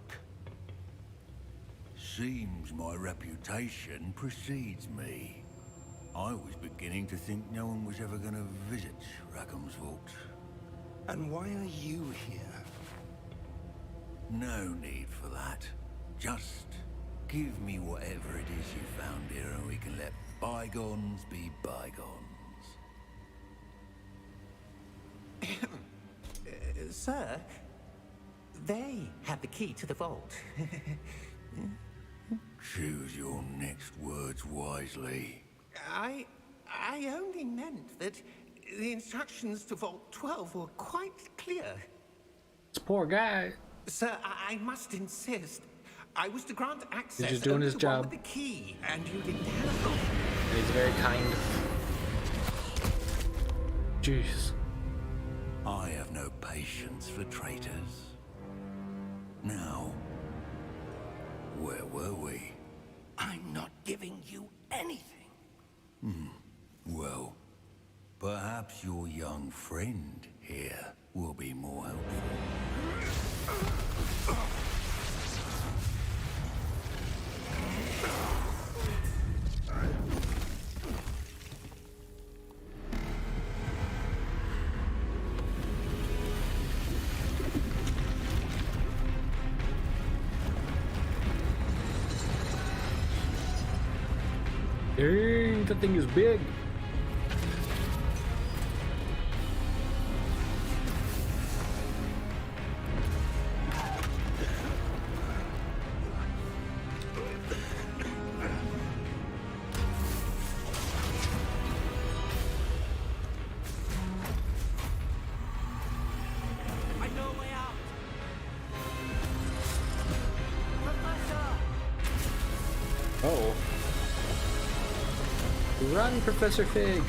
Seems my reputation precedes me. I was beginning to think no one was ever going to visit Rackham's Vault. And why are you here? No need for that. Just give me whatever it is you found here and we can let bygones be bygones. Sir, they have the key to the vault. Choose your next words wisely. I only meant that the instructions to Vault 12 were quite clear. This poor guy. Sir, I must insist. I was to grant access just doing only his to one job. with the key, and you didn't have it. And he's very kind. Jeez. I have no patience for traitors. Now, where were we? I'm not giving you anything. Well, perhaps your young friend here will be more helpful. Dang, that thing is big. I know a way out. Professor! Oh. Run, Professor Fig.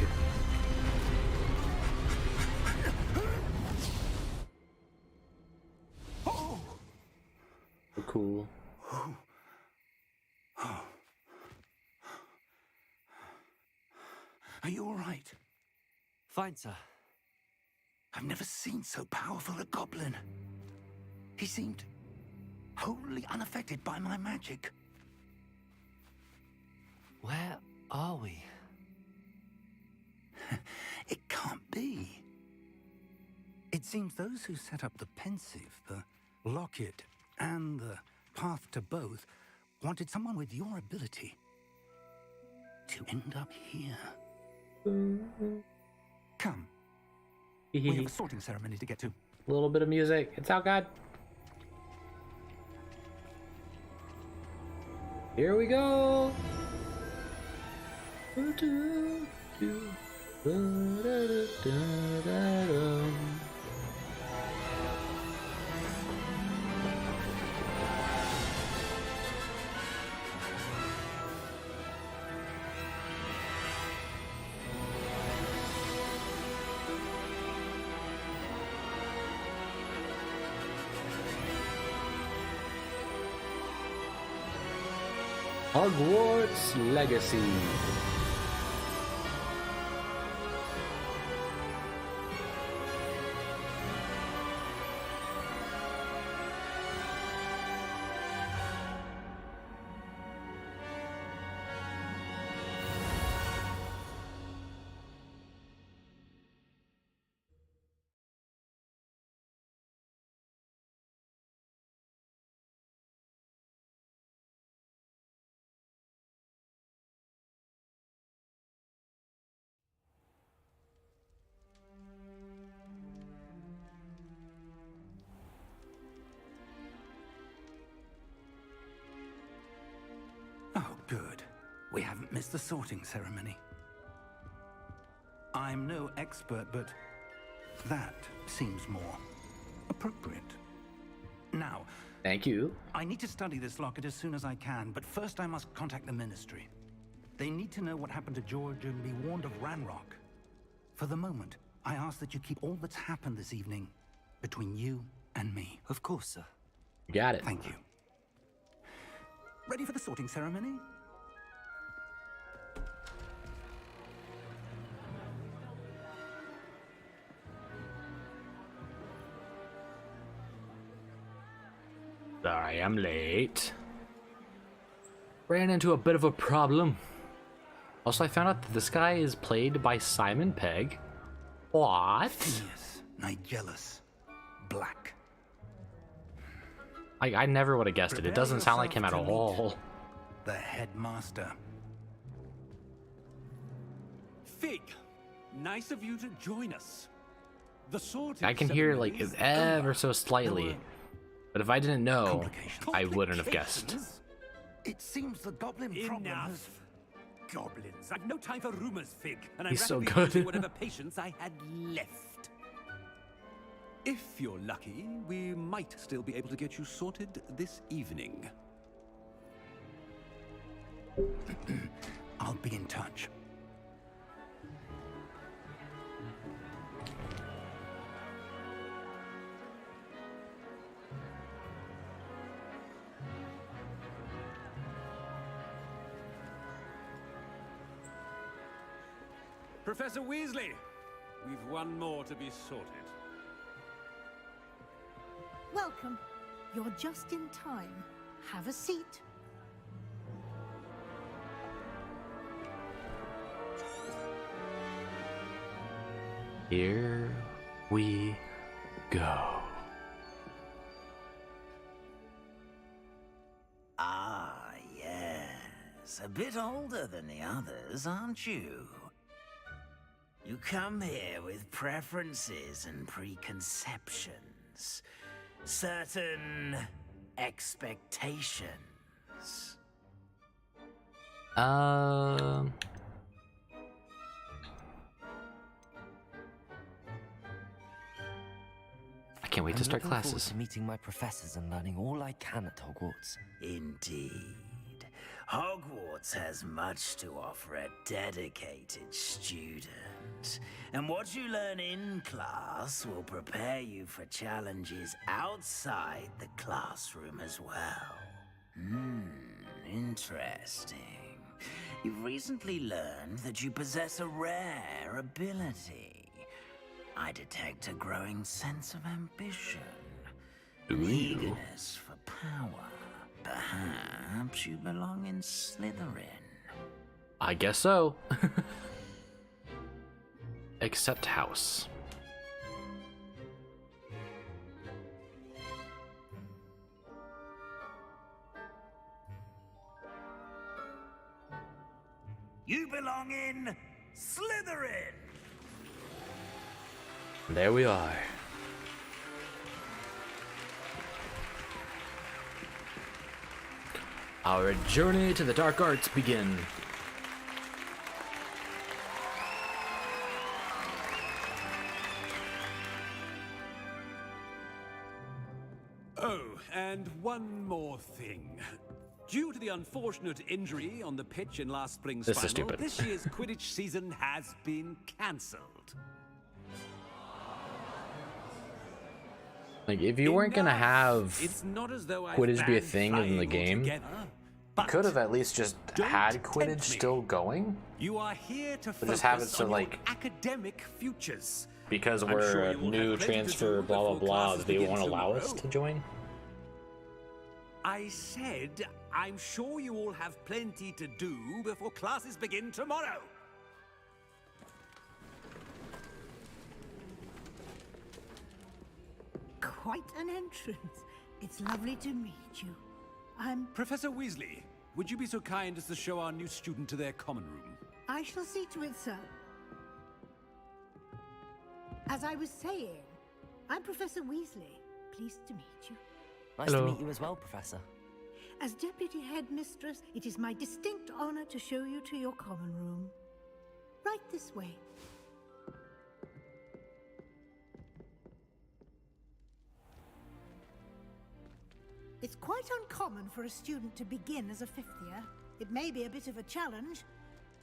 Oh! Cool. Are you all right? Fine, sir. I've never seen so powerful a goblin. He seemed wholly unaffected by my magic. Where are we? It can't be. It seems those who set up the pensive, the locket, and the path to both wanted someone with your ability to end up here. Come. We have a sorting ceremony to get to. A little bit of music. It's out, God. Here we go. Hogwarts Legacy. Oh, good. We haven't missed the sorting ceremony. I'm no expert, but that seems more appropriate. Now, Thank you. I need to study this locket as soon as I can, but first I must contact the Ministry. They need to know what happened to George and be warned of Ranrock. For the moment, I ask that you keep all that's happened this evening between you and me. Of course, sir. Got it. Thank you. Ready for the sorting ceremony? Sorry, I'm late. Ran into a bit of a problem. Also, I found out that this guy is played by Simon Pegg. What? Phineas, Nigellus, Black. I never would have guessed it. It doesn't sound like him at all. The headmaster. Fig, nice of you to join us. The sorting I can hear ceremony like is ever over. so slightly. But if I didn't know, I wouldn't have guessed. Complications? It seems the goblin problem has... Enough. Goblins. I've no time for rumors, Fig, and He's I'm so rapidly good. losing whatever patience I had left. If you're lucky, we might still be able to get you sorted this evening. I'll be in touch. Professor Weasley, we've one more to be sorted. Welcome. You're just in time. Have a seat. Here we go. Ah, yes. A bit older than the others, aren't you? You come here with preferences and preconceptions. Certain expectations. I can't wait to start Looking forward classes. to meeting my professors and learning all I can at Hogwarts. Indeed. Hogwarts has much to offer a dedicated student. And what you learn in class will prepare you for challenges outside the classroom as well. Interesting. You've recently learned that you possess a rare ability. I detect a growing sense of ambition. An eagerness for power. Perhaps you belong in Slytherin. I guess so. except house. You belong in Slytherin! There we are. Our journey to the dark arts begin. Oh, and one more thing. Due to the unfortunate injury on the pitch in last spring's This final, is stupid. this year's Quidditch season has been cancelled. Like, if you weren't gonna have It's not as though I've Quidditch be a banned thing in flying the game, altogether, you but could have at least just don't had Quidditch tempt me. still going. You are here to But just have it focus so, on your like, academic futures. because I'm we're sure a you will new have plenty to transfer, do blah blah before blah, classes they begin won't allow us tomorrow. to join. I said, I'm sure you all have plenty to do before classes begin tomorrow. Quite an entrance. It's lovely to meet you. Professor Weasley, would you be so kind as to show our new student to their common room? I shall see to it, sir. As I was saying, I'm Professor Weasley. Pleased to meet you. Nice Hello. to meet you as well, Professor. As Deputy Headmistress, it is my distinct honor to show you to your common room. Right this way. It's quite uncommon for a student to begin as a fifth year. It may be a bit of a challenge,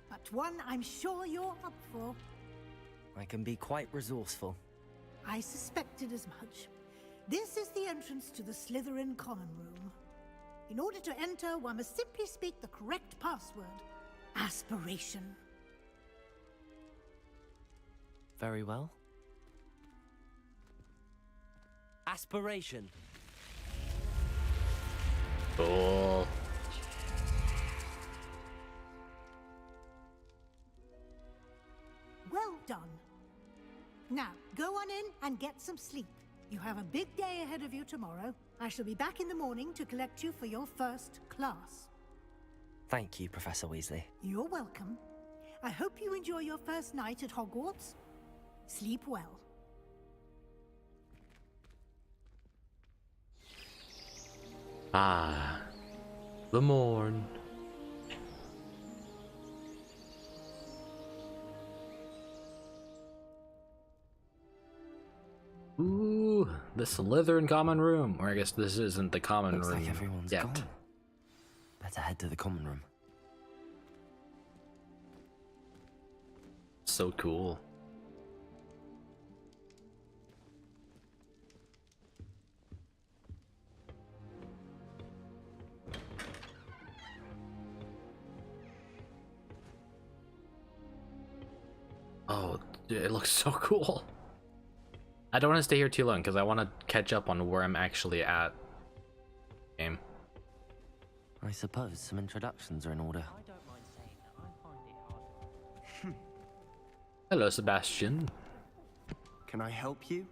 but one I'm sure you're up for. I can be quite resourceful. I suspected as much. This is the entrance to the Slytherin common room. In order to enter, one must simply speak the correct password. Aspiration. Very well. Aspiration. Cool. Well done. Now, go on in and get some sleep. You have a big day ahead of you tomorrow. I shall be back in the morning to collect you for your first class. Thank you, Professor Weasley. You're welcome. I hope you enjoy your first night at Hogwarts. Sleep well. Ah, the morn. Ooh, the Slytherin common room. Or I guess this isn't the common Looks room like everyone's yet. gone. Better head to the common room. So cool. Oh, dude, it looks so cool. I don't want to stay here too long because I want to catch up on where I'm actually at. Game. I suppose some introductions are in order. Hello, Sebastian. Can I help you?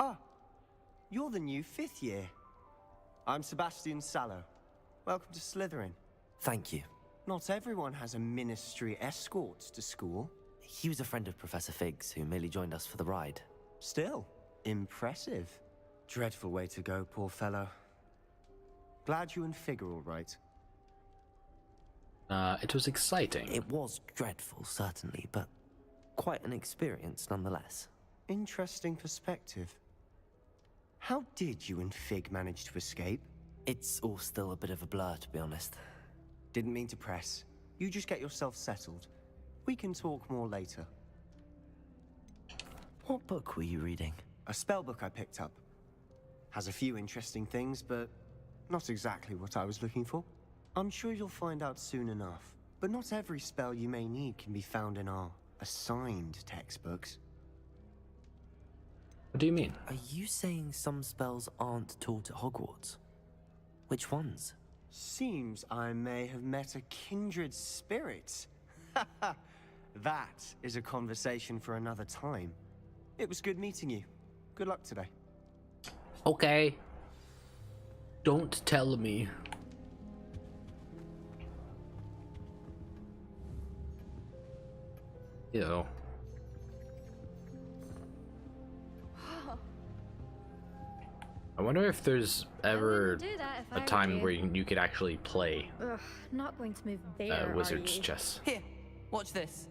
Ah, you're the new fifth year. I'm Sebastian Sallow. Welcome to Slytherin. Thank you. Not everyone has a ministry escort to school. He was a friend of Professor Fig's who merely joined us for the ride. Still, impressive. Dreadful way to go, poor fellow. Glad you and Fig are all right. It was exciting. It was dreadful, certainly, but quite an experience nonetheless. Interesting perspective. How did you and Fig manage to escape? It's all still a bit of a blur, to be honest. Didn't mean to press. You just get yourself settled. We can talk more later. What book were you reading? A spell book I picked up. Has a few interesting things, but not exactly what I was looking for. I'm sure you'll find out soon enough. But not every spell you may need can be found in our assigned textbooks. What do you mean? Are you saying some spells aren't taught at Hogwarts? Which ones? Seems I may have met a kindred spirit. That is a conversation for another time. It was good meeting you. Good luck today. Okay. Don't tell me. Ew. I wonder if there's ever a time where you could actually play Ugh, not going to move there, wizard's are you? chess. Here, watch this.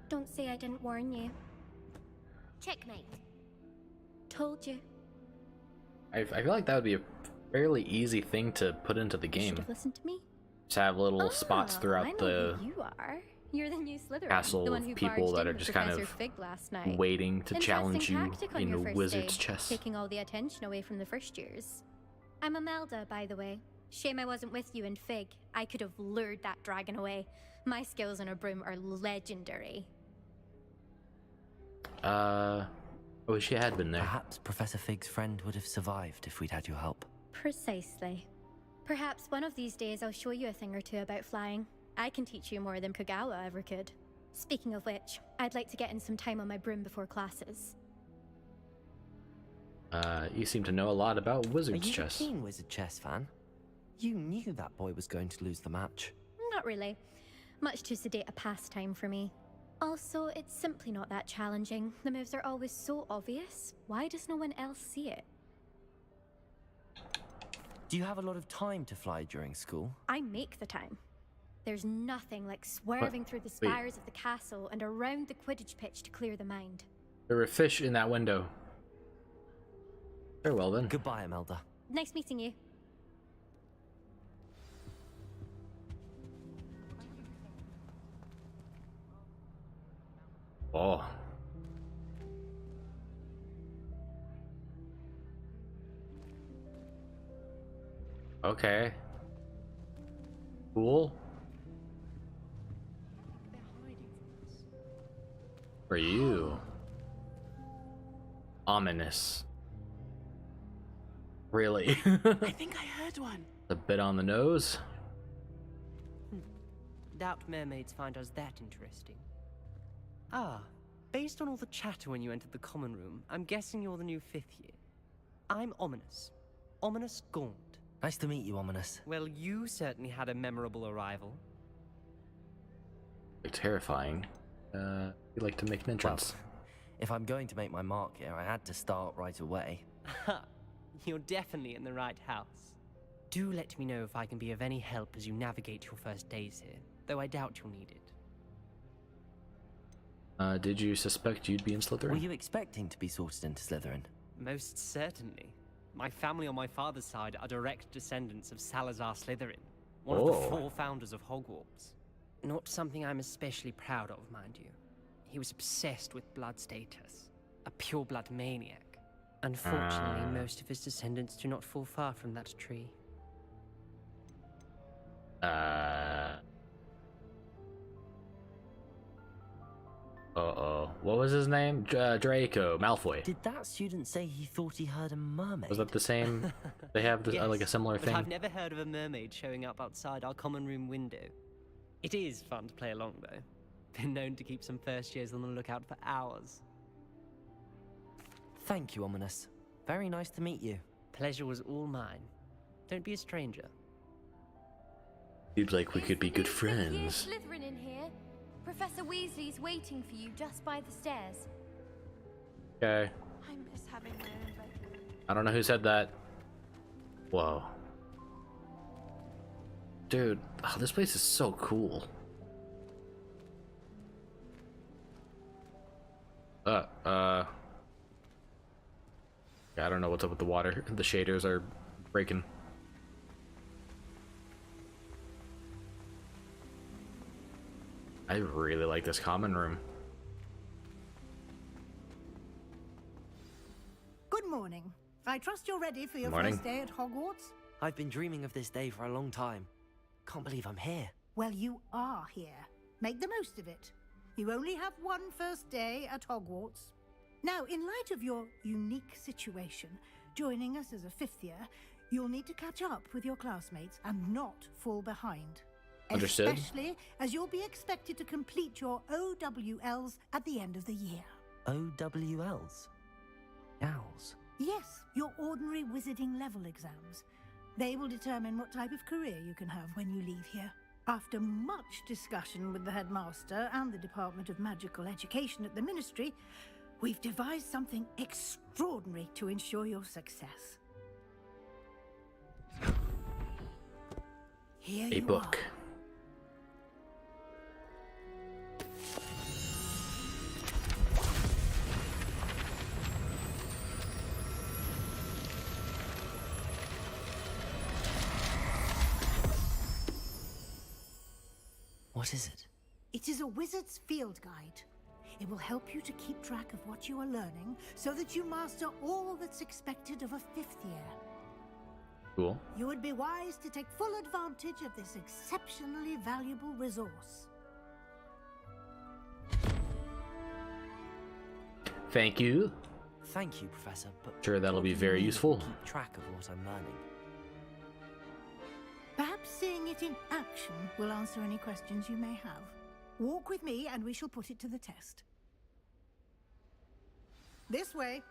Don't say I didn't warn you. Checkmate. Told you. I feel like that would be a fairly easy thing to put into the You game. should have listened to me. Just have little spots I throughout know the who you are. You're the new Slytherin, castle the one of who people barged that in are with just kind Professor of Fig last night. waiting to challenge you Interesting tactic on your in first wizard's day, chess. taking all the attention away from the first years. I'm Imelda, by the way. Shame I wasn't with you in Fig. I could have lured that dragon away. My skills on a broom are legendary. I wish you had been there. Perhaps Professor Fig's friend would have survived if we'd had your help. Precisely. Perhaps one of these days I'll show you a thing or two about flying. I can teach you more than Kagawa ever could. Speaking of which, I'd like to get in some time on my broom before classes. You seem to know a lot about wizard's chess. Are you a keen wizard chess fan? You knew that boy was going to lose the match. Not really. Much too sedate a pastime for me. Also, it's simply not that challenging. The moves are always so obvious. Why does no one else see it? Do you have a lot of time to fly during school? I make the time. There's nothing like swerving through the Wait. spires of the castle and around the Quidditch pitch to clear the mind. There were fish in that window. Very well then. Goodbye, Imelda. Nice meeting you. Oh. Okay. Cool. For you. Ominous. Really? I think I heard one. A bit on the nose. Doubt mermaids find us that interesting. Ah, based on all the chatter when you entered the common room, I'm guessing you're the new 5th year. I'm Ominous. Ominous Gaunt. Nice to meet you, Ominous. Well, you certainly had a memorable arrival. Like terrifying. You like to make an entrance. Well, if I'm going to make my mark here, I had to start right away. You're definitely in the right house. Do let me know if I can be of any help as you navigate your first days here, though I doubt you'll need it. Did you suspect you'd be in Slytherin? Were you expecting to be sorted into Slytherin? Most certainly. My family on my father's side are direct descendants of Salazar Slytherin, one of the 4 founders of Hogwarts. Not something I'm especially proud of, mind you. He was obsessed with blood status, a pure-blood maniac. Unfortunately, most of his descendants do not fall far from that tree. Uh-oh. What was his name? Draco Malfoy. Did that student say he thought he heard a mermaid? Was that the same? They have this, Yes, like a similar but thing? I've never heard of a mermaid showing up outside our common room window. It is fun to play along, though. Been known to keep some first years on the lookout for hours. Thank you, Ominous. Very nice to meet you. Pleasure was all mine. Don't be a stranger. Seems like we could be good friends. Slytherin in here. Professor Weasley's waiting for you just by the stairs. Okay. I miss having my own bedroom. I don't know who said that. Whoa. Dude, oh, this place is so cool. I don't know what's up with the water. The shaders are breaking. I really like this common room. Good morning. I trust you're ready for your Morning. first day at Hogwarts? I've been dreaming of this day for a long time. Can't believe I'm here. Well, you are here. Make the most of it. You only have one first day at Hogwarts. Now, in light of your unique situation, joining us as a 5th year, you'll need to catch up with your classmates and not fall behind. Understood. Especially as you'll be expected to complete your OWLs at the end of the year. OWLs? Owls? Yes, your ordinary wizarding level exams. They will determine what type of career you can have when you leave here. After much discussion with the headmaster and the Department of Magical Education at the Ministry, we've devised something extraordinary to ensure your success. Here A you book. are. What is it? It is a wizard's field guide. It will help you to keep track of what you are learning so that you master all that's expected of a 5th year. Cool. You would be wise to take full advantage of this exceptionally valuable resource. Thank you. Thank you, Professor, but Sure, that'll what be do you very mean useful. Keep track of what I'm learning. Perhaps seeing it in action will answer any questions you may have. Walk with me and we shall put it to the test. This way.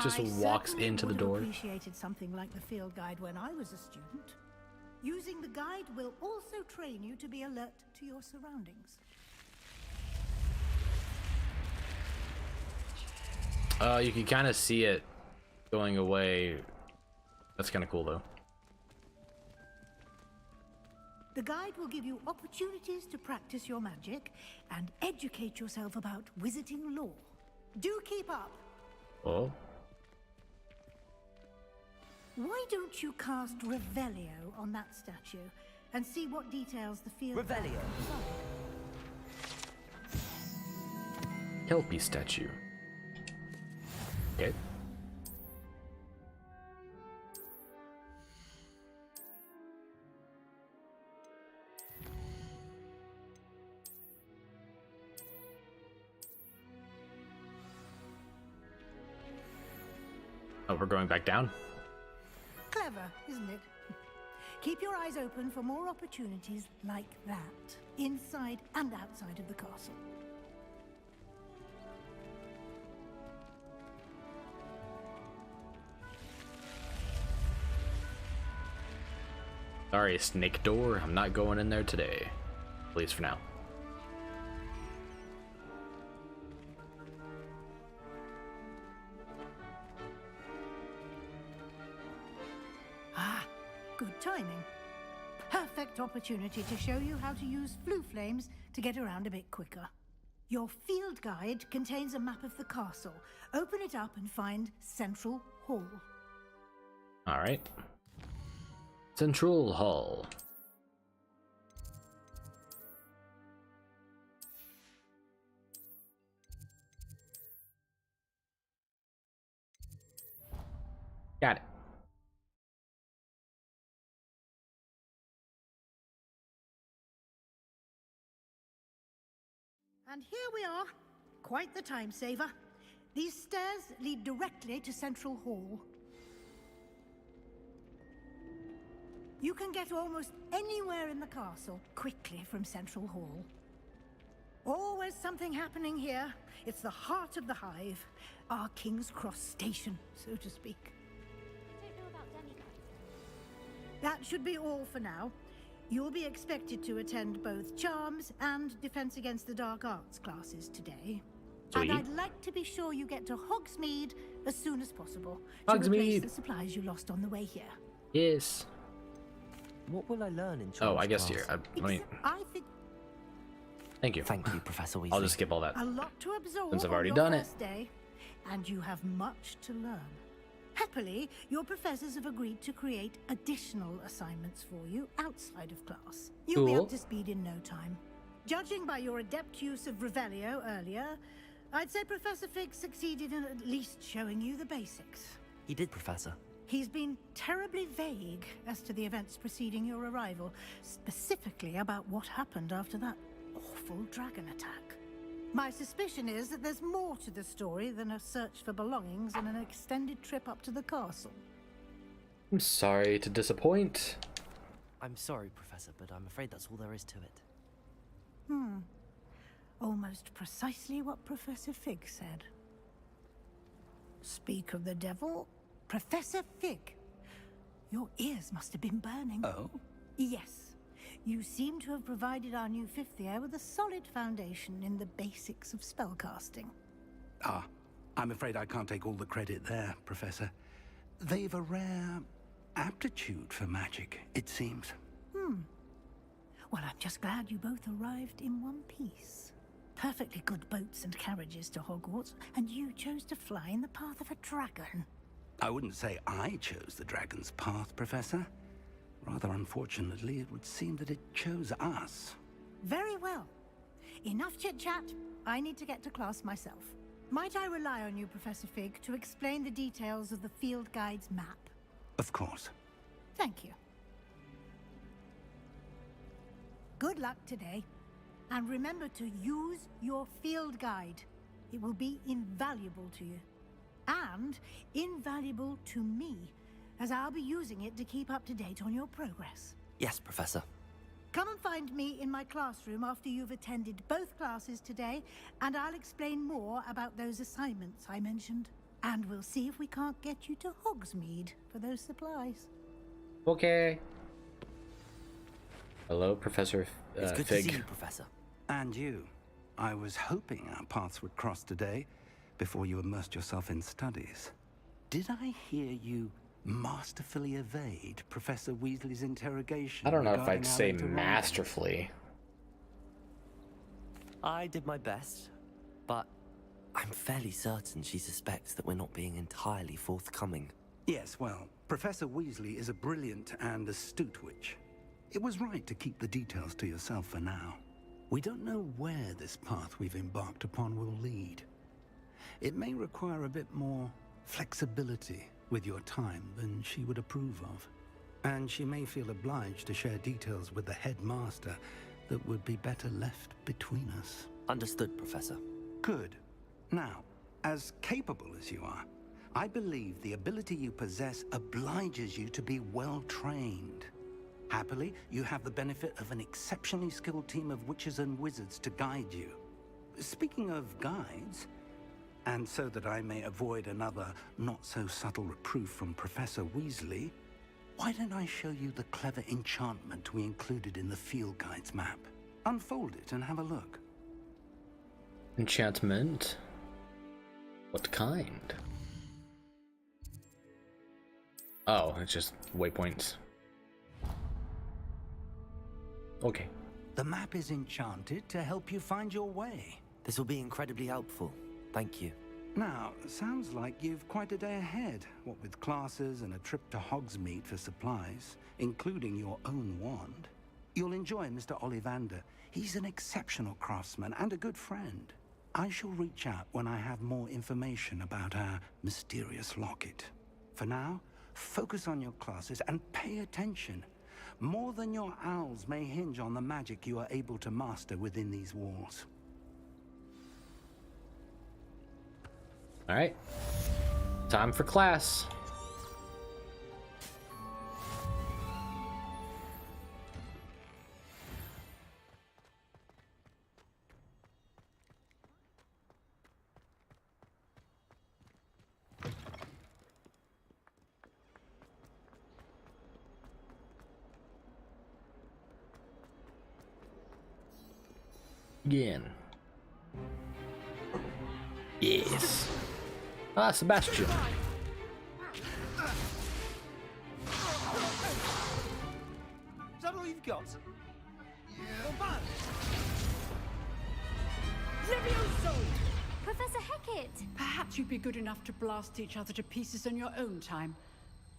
Just I walks certainly into the would have door. Appreciated something like the field guide when I was a student. Using the guide will also train you to be alert to your surroundings. You can kind of see it going away. That's kind of cool, though. The guide will give you opportunities to practice your magic and educate yourself about wizarding lore. Do keep up. Oh. Why don't you cast Revelio on that statue and see what details the field guide Revelio. provide? Kelpie statue. Okay. Oh, we're going back down? Clever, isn't it? Keep your eyes open for more opportunities like that, inside and outside of the castle. Sorry, snake door. I'm not going in there today. At least for now. Ah, good timing. Perfect opportunity to show you how to use flue flames to get around a bit quicker. Your field guide contains a map of the castle. Open it up and find Central Hall. All right. Central Hall. Got it. And here we are. Quite the time saver. These stairs lead directly to Central Hall. You can get almost anywhere in the castle quickly from Central Hall. Always something happening here. It's the heart of the hive. Our King's Cross station, so to speak. I don't know about demigods. That should be all for now. You'll be expected to attend both Charms and Defense Against the Dark Arts classes today. Sweet. And I'd like to be sure you get to Hogsmeade as soon as possible to replace Hogsmeade. the supplies you lost on the way here. Yes. What will I learn in Charles' Oh, I guess class? here. Let me. I think Thank you. Thank you, Professor Weasley. I'll just skip all that. a lot to absorb Since I've on already your done it. first day, and you have much to learn. Happily, your professors have agreed to create additional assignments for you outside of class. You'll be Cool. up to speed in no time. Judging by your adept use of Revelio earlier, I'd say Professor Fig succeeded in at least showing you the basics. He did, Professor. He's been terribly vague as to the events preceding your arrival, specifically about what happened after that awful dragon attack. My suspicion is that there's more to the story than a search for belongings and an extended trip up to the castle. I'm sorry to disappoint. I'm sorry, Professor, but I'm afraid that's all there is to it. Almost precisely what Professor Fig said. Speak of the devil, Professor Fig. Your ears must have been burning. Oh? Yes. You seem to have provided our new fifth year with a solid foundation in the basics of spellcasting. Ah, I'm afraid I can't take all the credit there, Professor. They've a rare aptitude for magic, it seems. Well, I'm just glad you both arrived in one piece. Perfectly good boats and carriages to Hogwarts, and you chose to fly in the path of a dragon. I wouldn't say I chose the dragon's path, Professor. Rather unfortunately, it would seem that it chose us. Very well. Enough chit-chat. I need to get to class myself. Might I rely on you, Professor Fig, to explain the details of the field guide's map? Of course. Thank you. Good luck today. And remember to use your field guide. It will be invaluable to you. And invaluable to me, as I'll be using it to keep up to date on your progress. Yes, Professor. Come and find me in my classroom after you've attended both classes today, and I'll explain more about those assignments I mentioned. And we'll see if we can't get you to Hogsmeade for those supplies. Okay. Hello, Professor It's good Fig. to see you, Professor. And you. I was hoping our paths would cross today before you immersed yourself in studies. Did I hear you masterfully evade Professor Weasley's interrogation? I don't know if regarding I'd our say interrogation? masterfully. I did my best, but I'm fairly certain she suspects that we're not being entirely forthcoming. Yes, well, Professor Weasley is a brilliant and astute witch. It was right to keep the details to yourself for now. We don't know where this path we've embarked upon will lead. It may require a bit more flexibility with your time than she would approve of. And she may feel obliged to share details with the headmaster that would be better left between us. Understood, Professor. Good. Now, as capable as you are, I believe the ability you possess obliges you to be well trained. Happily, you have the benefit of an exceptionally skilled team of witches and wizards to guide you. Speaking of guides, and so that I may avoid another not-so-subtle reproof from Professor Weasley, why don't I show you the clever enchantment we included in the field guide's map? Unfold it and have a look. Enchantment? What kind? Oh, it's just waypoints. Okay. The map is enchanted to help you find your way. This will be incredibly helpful. Thank you. Now, sounds like you've quite a day ahead, what with classes and a trip to Hogsmeade for supplies, including your own wand. You'll enjoy Mr. Ollivander. He's an exceptional craftsman and a good friend. I shall reach out when I have more information about our mysterious locket. For now, focus on your classes and pay attention. More than your owls may hinge on the magic you are able to master within these walls. All right. Time for class. Again. Yes. Ah, Sebastian. Is that all you've got? Levioso! Professor Hecat! Perhaps you'd be good enough to blast each other to pieces in your own time.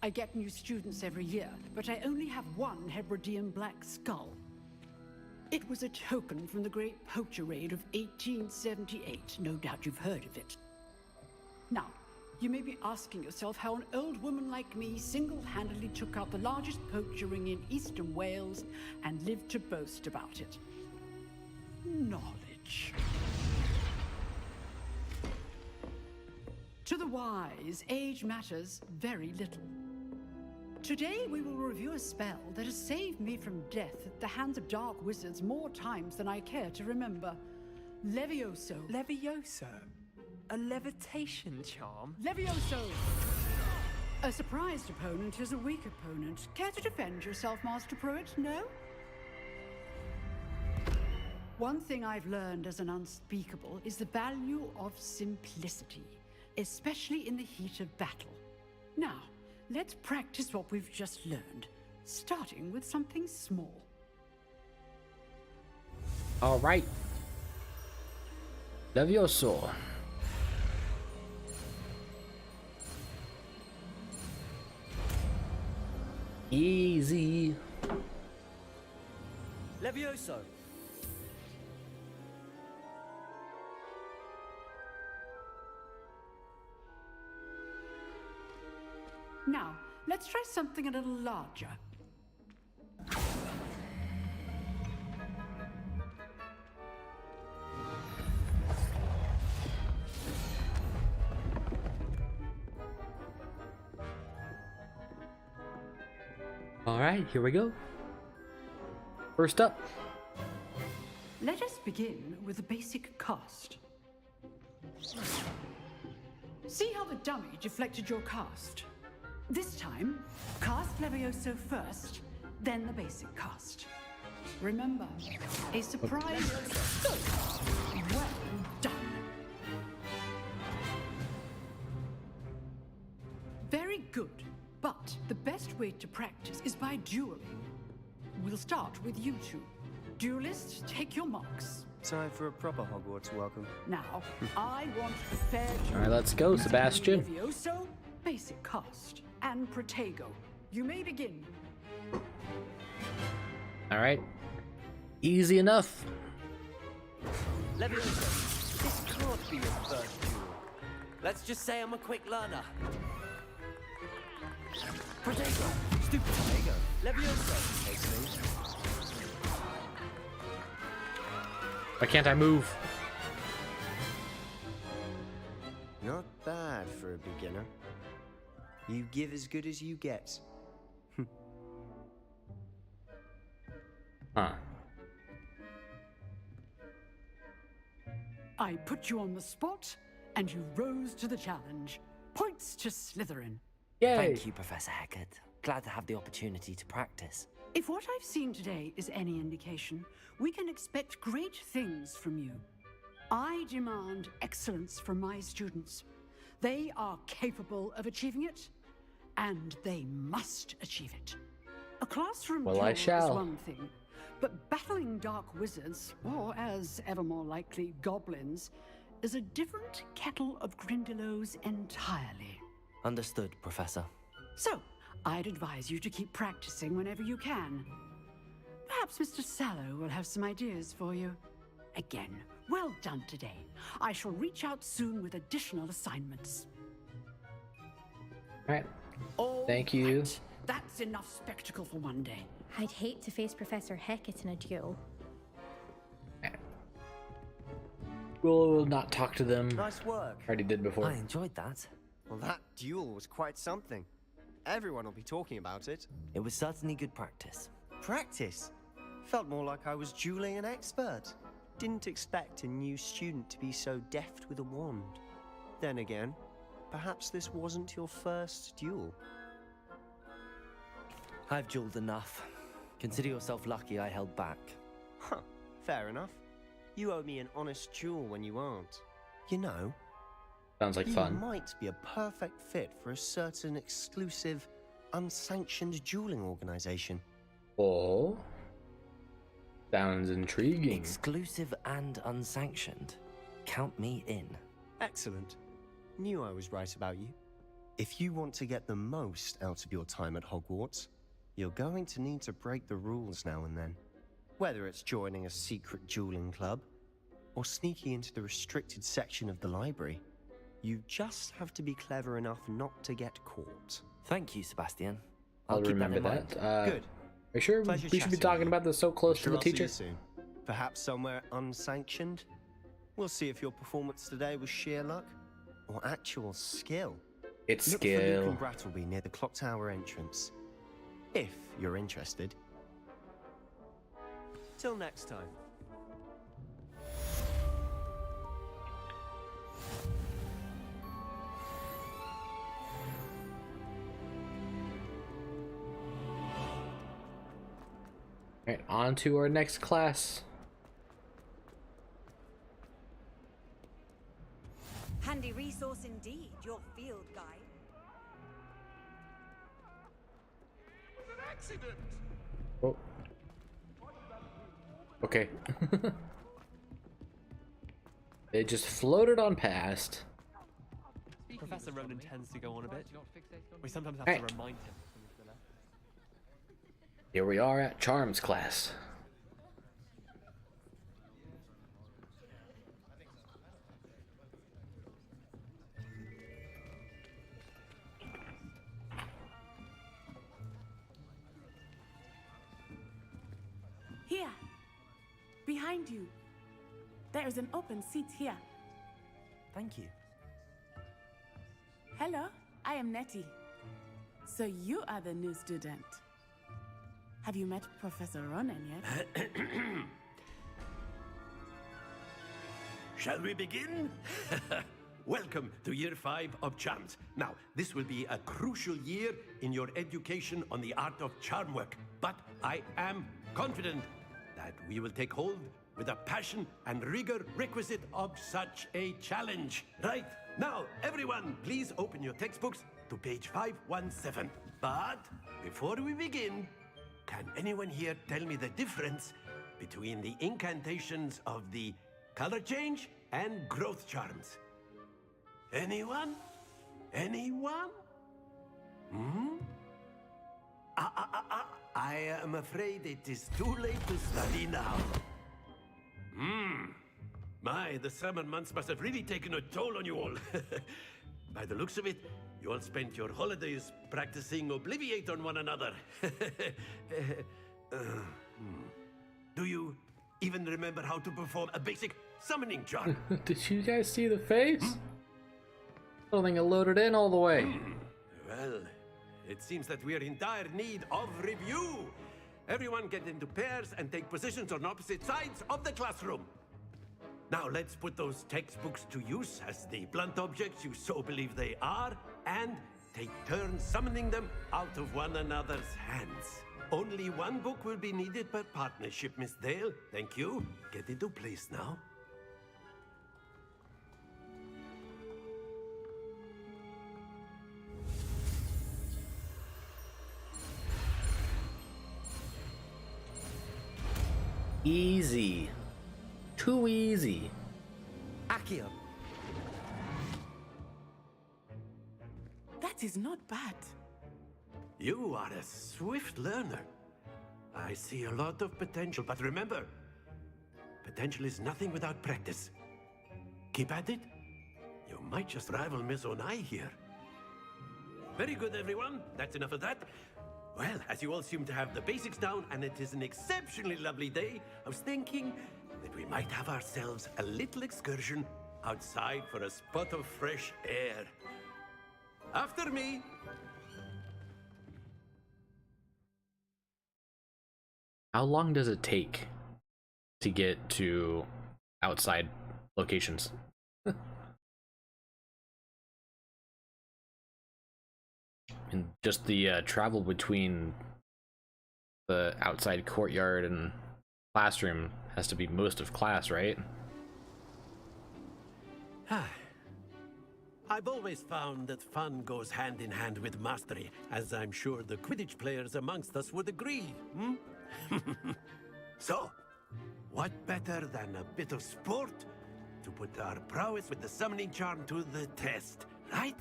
I get new students every year, but I only have one Hebridean black skull. It was a token from the Great Poacher Raid of 1878. No doubt you've heard of it. Now, you may be asking yourself how an old woman like me single-handedly took out the largest poacher ring in eastern Wales and lived to boast about it. Knowledge. To the wise, age matters very little. Today we will review a spell that has saved me from death at the hands of dark wizards more times than I care to remember. Levioso. Levioso? A levitation charm? Levioso! A surprised opponent is a weak opponent. Care to defend yourself, Master Pruitt? No? One thing I've learned as an unspeakable is the value of simplicity, especially in the heat of battle. Now, let's practice what we've just learned, starting with something small. All right. Levioso. Easy. Levioso. Now, let's try something a little larger. All right, here we go. First up. Let us begin with the basic cast. See how the dummy deflected your cast? This time, cast Levioso first, then the basic cast. Remember, a surprise. Good. Well done. Very good, but the best way to practice is by dueling. We'll start with you two. Duelists, take your marks. Time for a proper Hogwarts welcome. Now, I want fair duel. All right, let's go, Sebastian. Levioso, basic cast, and Protego. You may begin. All right. Easy enough. Levioso, this can't be your first duel. Let's just say I'm a quick learner. Protego, stupid Protego. Levioso, takes things. Why can't I move? Not bad for a beginner. You give as good as you get. Huh. I put you on the spot, and you rose to the challenge. Points to Slytherin. Yay! Thank you, Professor Hecat. Glad to have the opportunity to practice. If what I've seen today is any indication, we can expect great things from you. I demand excellence from my students. They are capable of achieving it, and they must achieve it. A classroom Well, duel I shall. is one thing, but battling dark wizards, or as ever more likely, goblins, is a different kettle of Grindylows entirely. Understood, Professor. So, I'd advise you to keep practicing whenever you can. Perhaps Mr. Sallow will have some ideas for you. Again, well done today. I shall reach out soon with additional assignments. All right. Thank you. Right. That's enough spectacle for one day. I'd hate to face Professor Hecat in a duel. We'll not talk to them. Nice work. Already did before. I enjoyed that. Well, that duel was quite something. Everyone will be talking about it. It was certainly good practice. Practice? Felt more like I was dueling an expert. Didn't expect a new student to be so deft with a wand. Then again, perhaps this wasn't your first duel. I've dueled enough. Consider yourself lucky I held back. Huh, fair enough. You owe me an honest duel when you aren't. You know, Sounds like you fun. might be a perfect fit for a certain exclusive, unsanctioned dueling organization. Oh. Sounds intriguing. Exclusive and unsanctioned. Count me in. Excellent. Knew I was right about you. If you want to get the most out of your time at Hogwarts, you're going to need to break the rules now and then. Whether it's joining a secret dueling club, or sneaking into the restricted section of the library, you just have to be clever enough not to get caught. Thank you, Sebastian. I'll keep remember that in that. mind. Good. Are you sure Pleasure we should be chatting talking with you. about this so close to Sure the I'll see teacher? you soon. Perhaps somewhere unsanctioned? We'll see if your performance today was sheer luck, or actual skill. It's Look for skill. Luke and Brattleby near the clock tower entrance. If you're interested. Till next time. Alright, on to our next class. Handy resource indeed, your field guide. Oh. Okay. It just floated on past. Professor Ronan tends to go on a bit. We sometimes have Hey. to remind him. Here we are at Charms class. Here, behind you. There is an open seat here. Thank you. Hello, I am Nettie. So you are the new student. Have you met Professor Ronan yet? Shall we begin? Welcome to Year 5 of Charms. Now, this will be a crucial year in your education on the art of charm work, but I am confident that we will take hold with the passion and rigor requisite of such a challenge. Right, now, everyone, please open your textbooks to page 517. But before we begin, can anyone here tell me the difference between the incantations of the color change and growth charms? Anyone? Anyone? Hmm? I am afraid it is too late to study now. My, the summer months must have really taken a toll on you all. By the looks of it, you all spent your holidays practicing Obliviate on one another. Do you even remember how to perform a basic summoning charm? Did you guys see the face? I don't think it loaded in all the way. Well, it seems that we are in dire need of review. Everyone get into pairs and take positions on opposite sides of the classroom. Now let's put those textbooks to use as the blunt objects you so believe they are, and take turns summoning them out of one another's hands. Only one book will be needed per partnership, Miss Dale. Thank you. Get into place now. Easy. Too easy. Accio. That is not bad. You are a swift learner. I see a lot of potential, but remember, potential is nothing without practice. Keep at it. You might just rival Miss Onai here. Very good, everyone. That's enough of that. Well, as you all seem to have the basics down, and it is an exceptionally lovely day, I was thinking that we might have ourselves a little excursion outside for a spot of fresh air. After me. How long does it take to get to outside locations? And just the travel between the outside courtyard and classroom has to be most of class, right? I've always found that fun goes hand in hand with mastery, as I'm sure the Quidditch players amongst us would agree. So, what better than a bit of sport to put our prowess with the summoning charm to the test, right?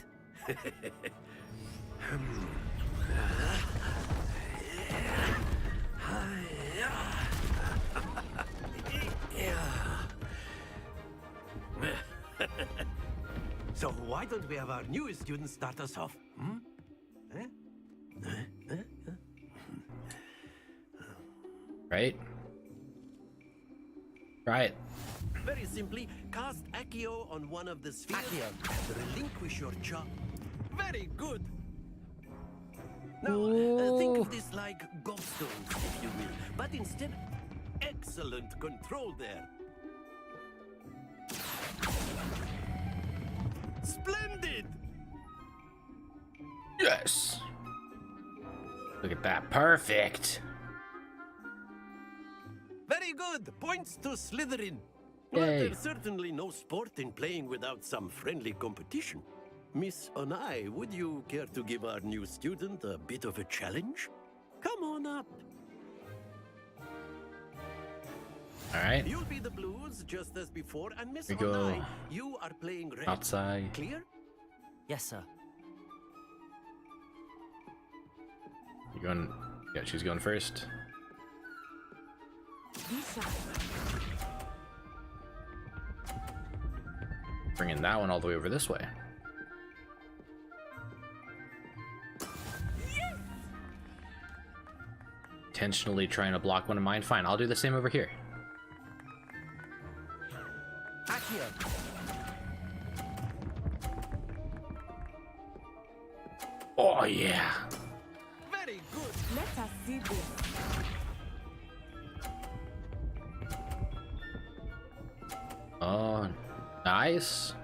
So why don't we have our newest student start us off? Right? Try it. Very simply, cast Accio on one of the spheres and relinquish your charge. Very good. Now, think of this like gobstones, if you will, but instead, excellent control there. Splendid! Yes. Look at that. Perfect. Very good. Points to Slytherin. But there's certainly no sport in playing without some friendly competition. Miss Onai, would you care to give our new student a bit of a challenge? Come on up. All right. You'll be the Blues just as before, and Miss We go Onai, you are playing red. outside. Clear? Yes, sir. You going? Yeah, she's going first. Bringing that one all the way over this way. Intentionally trying to block one of mine. Fine, I'll do the same over here. Oh yeah. Very good. Let us see this. Oh, nice.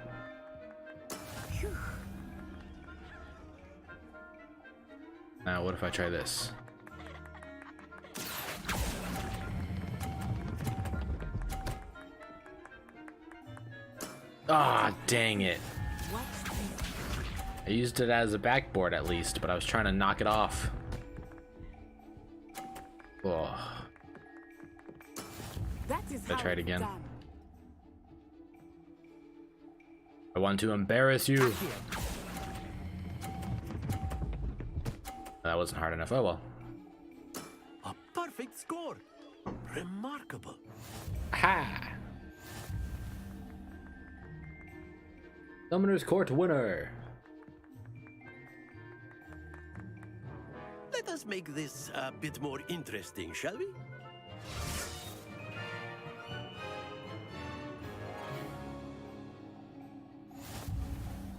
Now, what if I try this? Ah, dang it. I used it as a backboard at least, but I was trying to knock it off. Oh. That is I try it again. done. I want to embarrass you. That wasn't hard enough. Oh well. A perfect score. Remarkable. Ha! Summoner's Court winner. Let us make this a bit more interesting, shall we?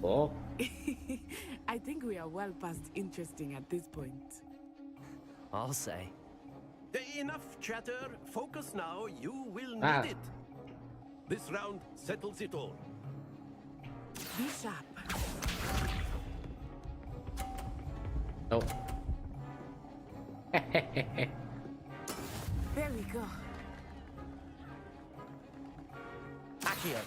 Oh. I think we are well past interesting at this point. I'll say. Enough chatter. Focus now. You will need Ah. it. This round settles it all. Be sharp. Oh. There we go. Accio.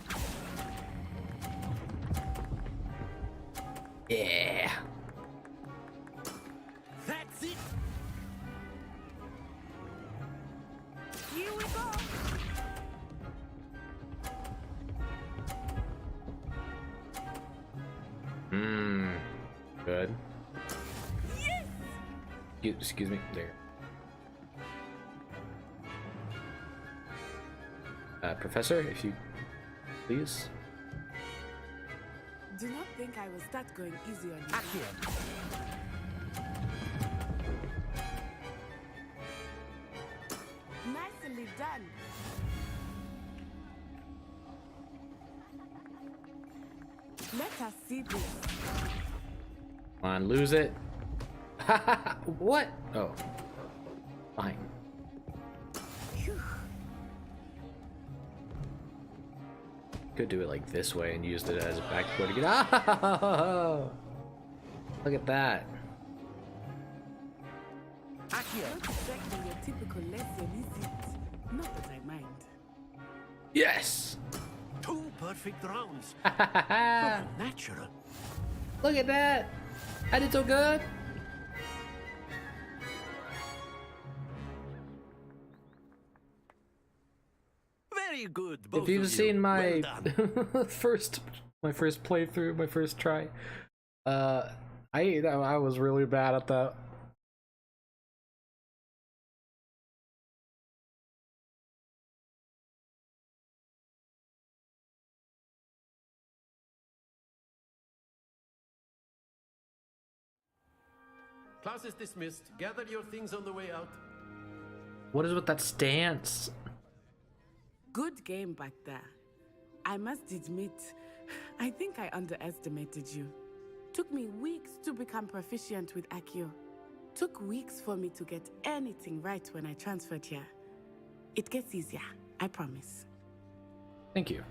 Yeah. That's it. Here we go. Good. Excuse me. There. Professor, if you please. Do not think I will start going easy on you. Accio. Nicely done. Let us see this. Come on, lose it. What? Oh. Fine. Could do it like this way and used it as a backboard to get out. Look at that. Accio. Not exactly your typical lesson, is it? Not that I mind. Yes. 2 perfect rounds. Natural. Look at that. I did so good. Very good. Both If you've of you. seen my Well first playthrough, my first try, I was really bad at that. Class is dismissed. Gather your things on the way out. What is with that stance? Good game back there. I must admit, I think I underestimated you. Took me weeks to become proficient with Accio. Took weeks for me to get anything right when I transferred here. It gets easier, I promise. Thank you.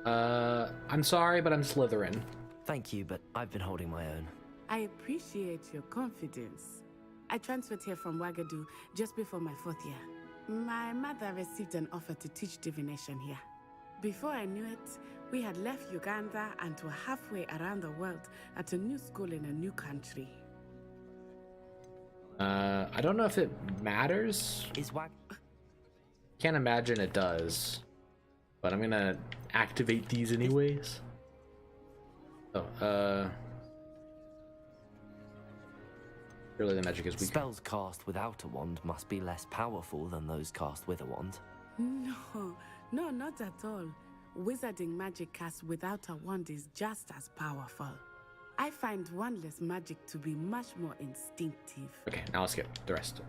I'm sorry, but I'm Slytherin. Thank you, but I've been holding my own. I appreciate your confidence. I transferred here from Wagadu just before my 4th year. My mother received an offer to teach divination here. Before I knew it, we had left Uganda and were halfway around the world at a new school in a new country. I don't know if it matters. Can't imagine it does. But I'm gonna activate these anyways. Oh, surely the magic is weak. Spells cast without a wand must be less powerful than those cast with a wand. No, not at all. Wizarding magic cast without a wand is just as powerful. I find wandless magic to be much more instinctive. Okay, now I'll skip the rest.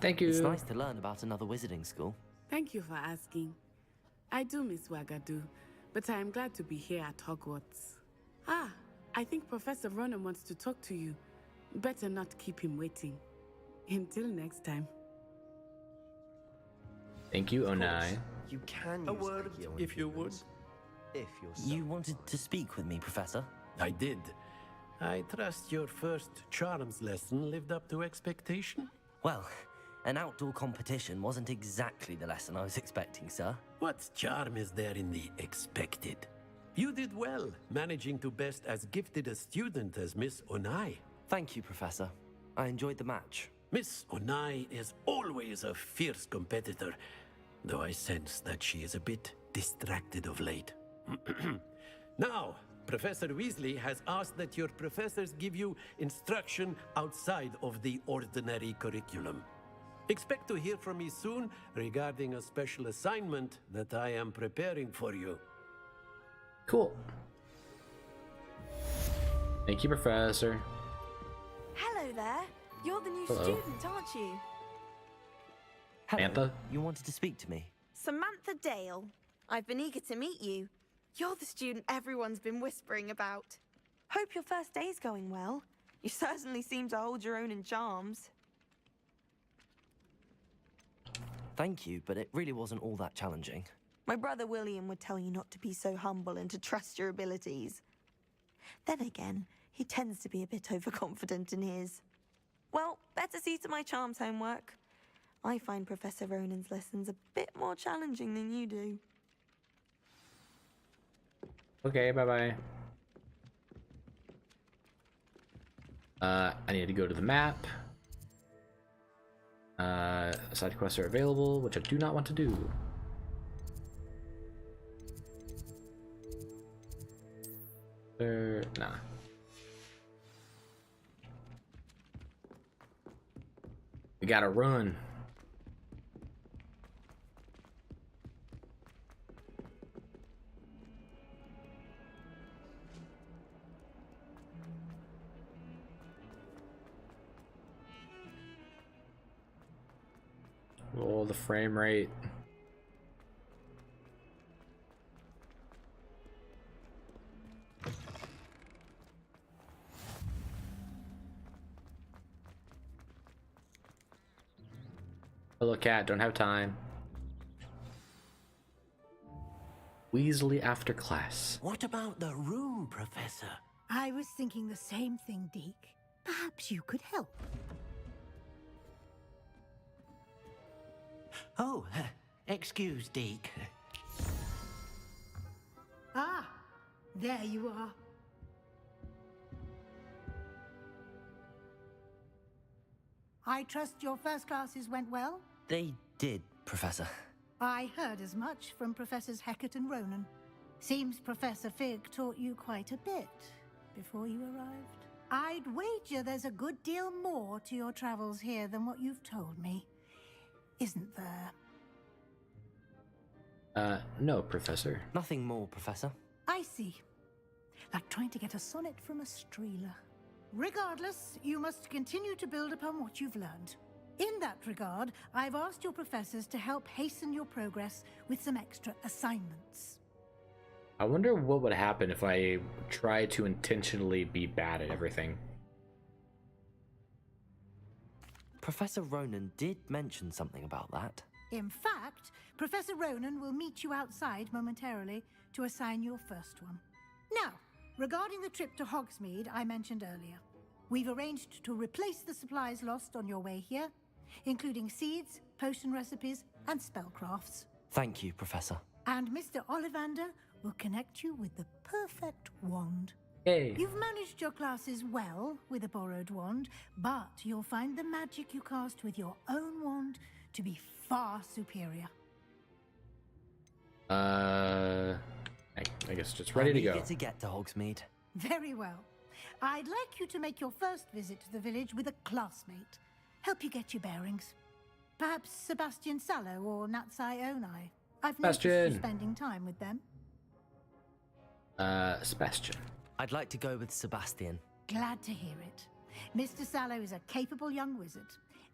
Thank you. It's nice to learn about another wizarding school. Thank you for asking. I do miss Wagadu, but I am glad to be here at Hogwarts. I think Professor Ronan wants to talk to you. Better not keep him waiting. Until next time. Thank you, Onai. You can A use word, Accio on if you would. humans, if you're so You wanted to speak with me, Professor? I did. I trust your first charms lesson lived up to expectation? Well, an outdoor competition wasn't exactly the lesson I was expecting, sir. What charm is there in the expected? You did well, managing to best as gifted a student as Miss Onai. Thank you, Professor. I enjoyed the match. Miss Onai is always a fierce competitor, though I sense that she is a bit distracted of late. Now, Professor Weasley has asked that your professors give you instruction outside of the ordinary curriculum. Expect to hear from me soon regarding a special assignment that I am preparing for you. Cool. Thank you, Professor. Hello there. You're the new Hello. student, aren't you? Samantha? You wanted to speak to me? Samantha Dale. I've been eager to meet you. You're the student everyone's been whispering about. Hope your first day's going well. You certainly seem to hold your own in charms. Thank you, but it really wasn't all that challenging. My brother William would tell you not to be so humble and to trust your abilities. Then again, he tends to be a bit overconfident in his. Well, better see to my charms homework. I find Professor Ronan's lessons a bit more challenging than you do. Okay, bye-bye. I need to go to the map. Side quests are available, which I do not want to do. Nah. We gotta run. Oh, the frame rate. Hello, cat. Don't have time. Weasley after class. What about the room, Professor? I was thinking the same thing, Deke. Perhaps you could help. Oh, excuse, Deke. Ah, there you are. I trust your first classes went well? They did, Professor. I heard as much from Professors Hecat and Ronan. Seems Professor Fig taught you quite a bit before you arrived. I'd wager there's a good deal more to your travels here than what you've told me. Isn't there? No, Professor. Nothing more, Professor. I see. Like trying to get a sonnet from a streeler. Regardless, you must continue to build upon what you've learned. In that regard, I've asked your professors to help hasten your progress with some extra assignments. I wonder what would happen if I tried to intentionally be bad at everything. Professor Ronan did mention something about that. In fact, Professor Ronan will meet you outside momentarily to assign your first one. Now, regarding the trip to Hogsmeade I mentioned earlier, we've arranged to replace the supplies lost on your way here, including seeds, potion recipes, and spellcrafts. Thank you, Professor. And Mr. Ollivander will connect you with the perfect wand. Hey. You've managed your classes well with a borrowed wand, but you'll find the magic you cast with your own wand to be far superior. I guess just ready to go. To get to Hogsmeade. Very well. I'd like you to make your first visit to the village with a classmate. Help you get your bearings. Perhaps Sebastian Sallow or Natsai Onai. I've noticed you spending time with them. Sebastian. I'd like to go with Sebastian. Glad to hear it. Mr. Sallow is a capable young wizard,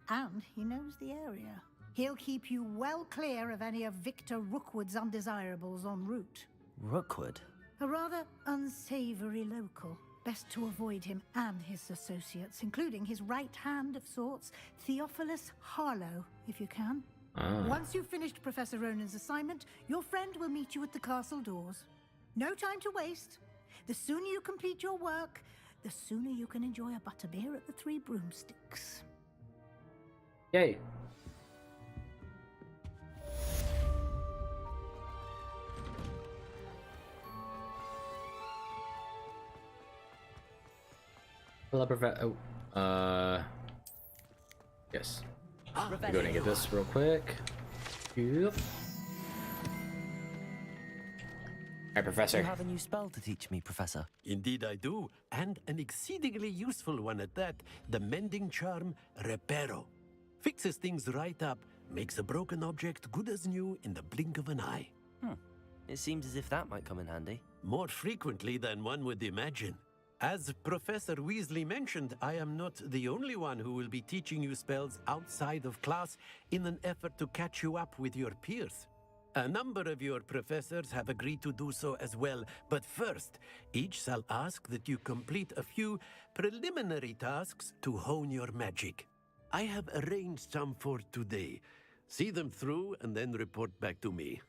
and he knows the area. He'll keep you well clear of any of Victor Rookwood's undesirables en route. Rookwood? A rather unsavory local. Best to avoid him and his associates, including his right hand of sorts, Theophilus Harlow, if you can. Once you've finished Professor Ronan's assignment, your friend will meet you at the castle doors. No time to waste. The sooner you complete your work, the sooner you can enjoy a butterbeer at the Three Broomsticks. Yay. Hello, Professor. Yes. I'll go ahead and get this real quick. Yep. Alright, Professor. You have a new spell to teach me, Professor. Indeed I do, and an exceedingly useful one at that. The mending charm, Reparo. Fixes things right up, makes a broken object good as new in the blink of an eye. It seems as if that might come in handy. More frequently than one would imagine. As Professor Weasley mentioned, I am not the only one who will be teaching you spells outside of class in an effort to catch you up with your peers. A number of your professors have agreed to do so as well, but first, each shall ask that you complete a few preliminary tasks to hone your magic. I have arranged some for today. See them through and then report back to me.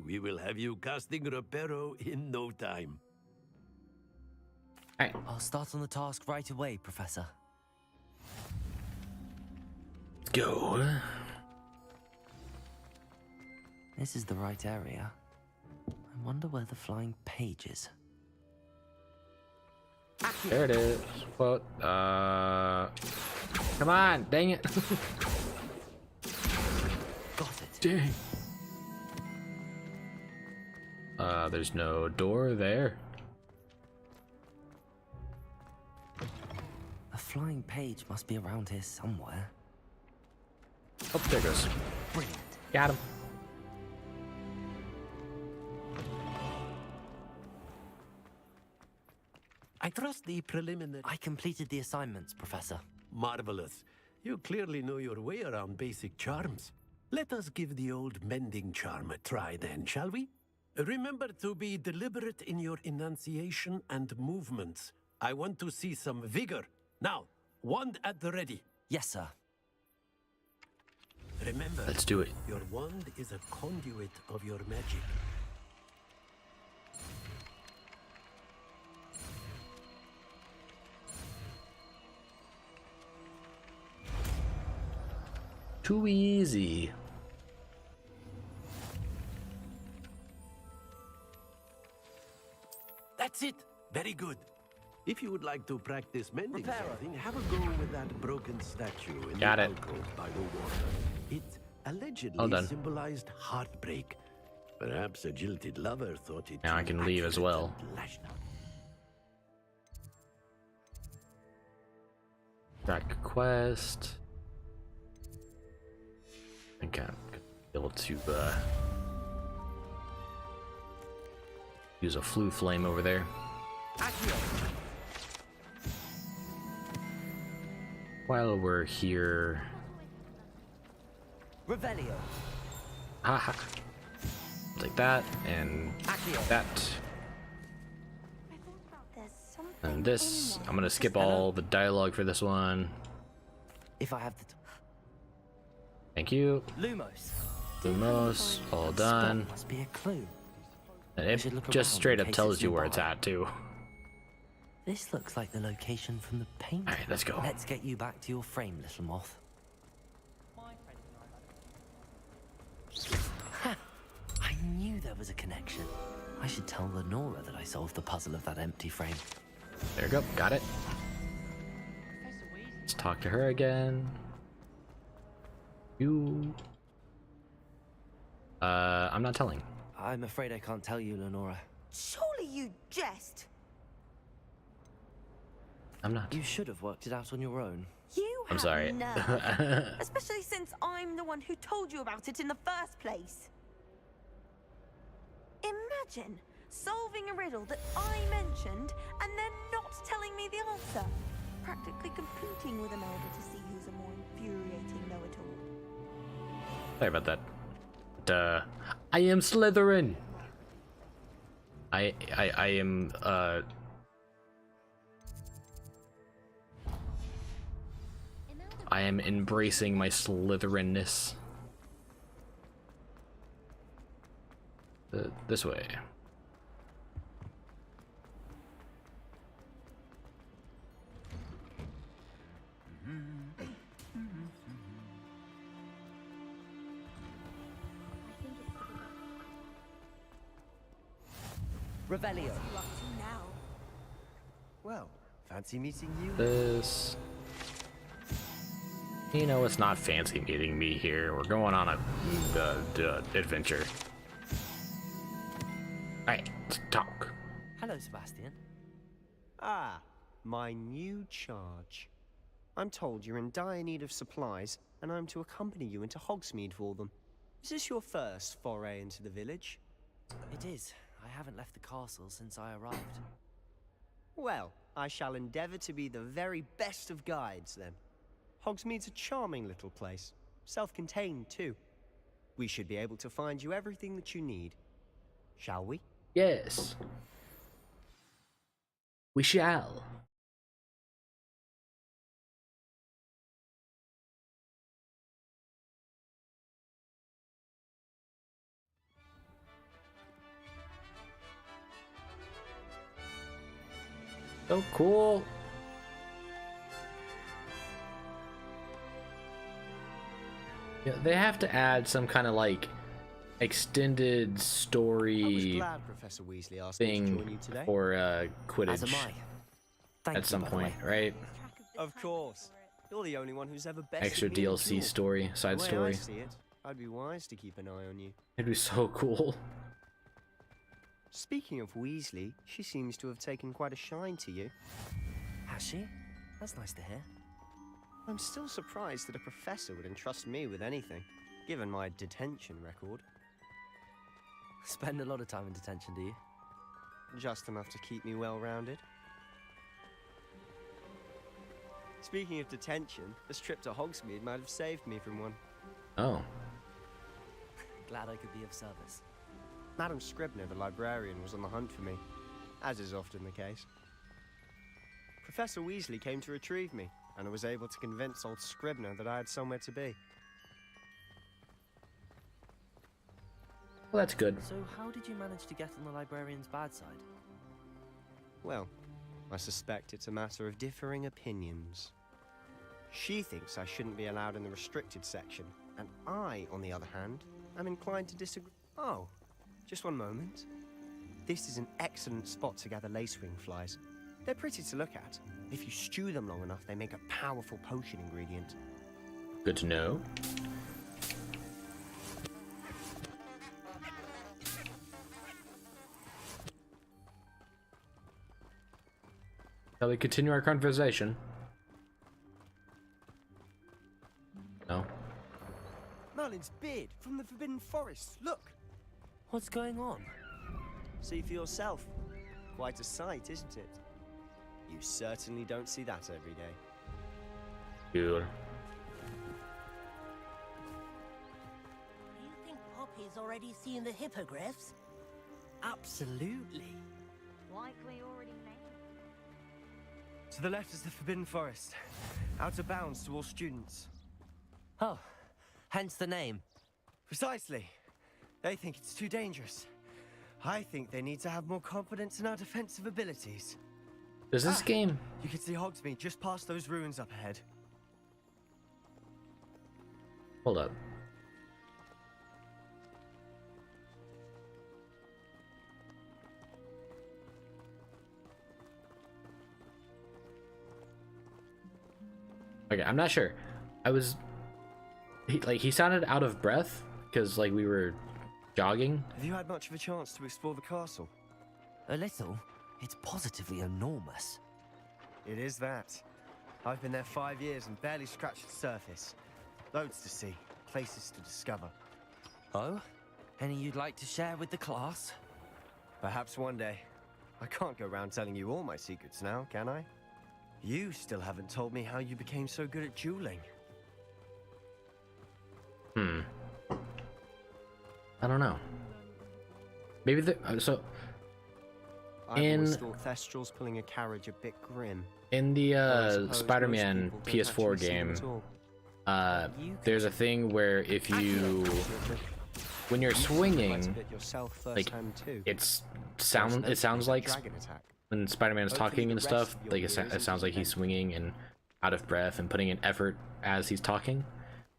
We will have you casting Reparo in no time. Alright. I'll start on the task right away, Professor. Let's go. This is the right area. I wonder where the flying page is. There it is. Well, come on, dang it. Got it. Dang. There's no door there. A flying page must be around here somewhere. Oh, there it goes. Brilliant. Got him. I trust the preliminary... I completed the assignments, Professor. Marvelous. You clearly know your way around basic charms. Let us give the old mending charm a try then, shall we? Remember to be deliberate in your enunciation and movements. I want to see some vigor. Now, wand at the ready. Yes, sir. Remember, let's do it. Your wand is a conduit of your magic. Too easy. That's it. Very good. If you would like to practice mending something, have a go with that broken statue in the alcove by the water. It allegedly symbolized heartbreak. Perhaps a jilted lover thought it. Now I can leave as well. Back quest. I think I'm able to use a flue flame over there. While we're here, Revelio. Haha. Like that, and that. And this, I'm gonna skip all the dialogue for this one. If I have the Thank you. Lumos. Lumos, all done. Must be a clue. And it just straight up tells you where it's at, too. This looks like the location from the painting. Alright, let's go. Let's get you back to your frame, little moth. Ha! I knew there was a connection. I should tell Lenora that I solved the puzzle of that empty frame. There you go, got it. Let's talk to her again. I'm not telling. I'm afraid I can't tell you, Lenora. Surely you jest. I'm not. You should have worked it out on your own. You I'm have sorry. nerve. Especially since I'm the one who told you about it in the first place. Imagine solving a riddle that I mentioned and then not telling me the answer. Practically competing with Imelda to see who's a more infuriating know-it-all. Sorry about that. I am Slytherin. I am I am embracing my Slytherinness. This way. Revelio. Well, fancy meeting you. This. You know, it's not fancy meeting me here. We're going on a adventure. Alright, let's talk. Hello, Sebastian. Ah, my new charge. I'm told you're in dire need of supplies, and I'm to accompany you into Hogsmeade for them. Is this your first foray into the village? It is. I haven't left the castle since I arrived. Well, I shall endeavor to be the very best of guides, then. Hogsmeade's a charming little place. Self-contained, too. We should be able to find you everything that you need. Shall we? Yes. We shall. So cool. Yeah, they have to add some kind of like extended story Professor Weasley asked me to join you thing today. for Quidditch As am I. Thank at some you, by the point, way. right? Of course. You're the only one who's ever bested Extra me in a DLC duel. story, side The way story. I see it, I'd be wise to keep an eye on you. It'd be so cool. Speaking of Weasley, she seems to have taken quite a shine to you. Has she? That's nice to hear. I'm still surprised that a professor would entrust me with anything, given my detention record. Spend a lot of time in detention, do you? Just enough to keep me well-rounded. Speaking of detention, this trip to Hogsmeade might have saved me from one. Oh. Glad I could be of service. Madam Scribner, the librarian, was on the hunt for me, as is often the case. Professor Weasley came to retrieve me, and I was able to convince old Scribner that I had somewhere to be. Well, that's good. So how did you manage to get on the librarian's bad side? Well, I suspect it's a matter of differing opinions. She thinks I shouldn't be allowed in the restricted section, and I, on the other hand, am inclined to disagree. Oh, just one moment. This is an excellent spot to gather lacewing flies. They're pretty to look at. If you stew them long enough, they make a powerful potion ingredient. Good to know. Shall we continue our conversation? No. Merlin's beard from the Forbidden Forest. Look! What's going on? See for yourself. Quite a sight, isn't it? You certainly don't see that every day. Cool. He's already seen the hippogriffs? Absolutely. Like we already know. To the left is the Forbidden Forest. Out of bounds to all students. Oh, hence the name. Precisely. They think it's too dangerous. I think they need to have more confidence in our defensive abilities. Does this game... You can see Hogsmeade just past those ruins up ahead. Hold up. Okay, I'm not sure. He sounded out of breath because like we were jogging. Have you had much of a chance to explore the castle? A little. It's positively enormous. It is that. I've been there 5 years and barely scratched the surface. Loads to see, places to discover. Oh? Any you'd like to share with the class? Perhaps one day. I can't go around telling you all my secrets now, can I? You still haven't told me how you became so good at dueling. I don't know. Maybe I always thought Thestral's pulling a carriage a bit grim. In the Spider-Man PS4 game, there's a thing where if you, when you're swinging, like it sounds like when Spider-Man is talking and stuff, like it sounds like he's swinging and out of breath and putting in effort as he's talking.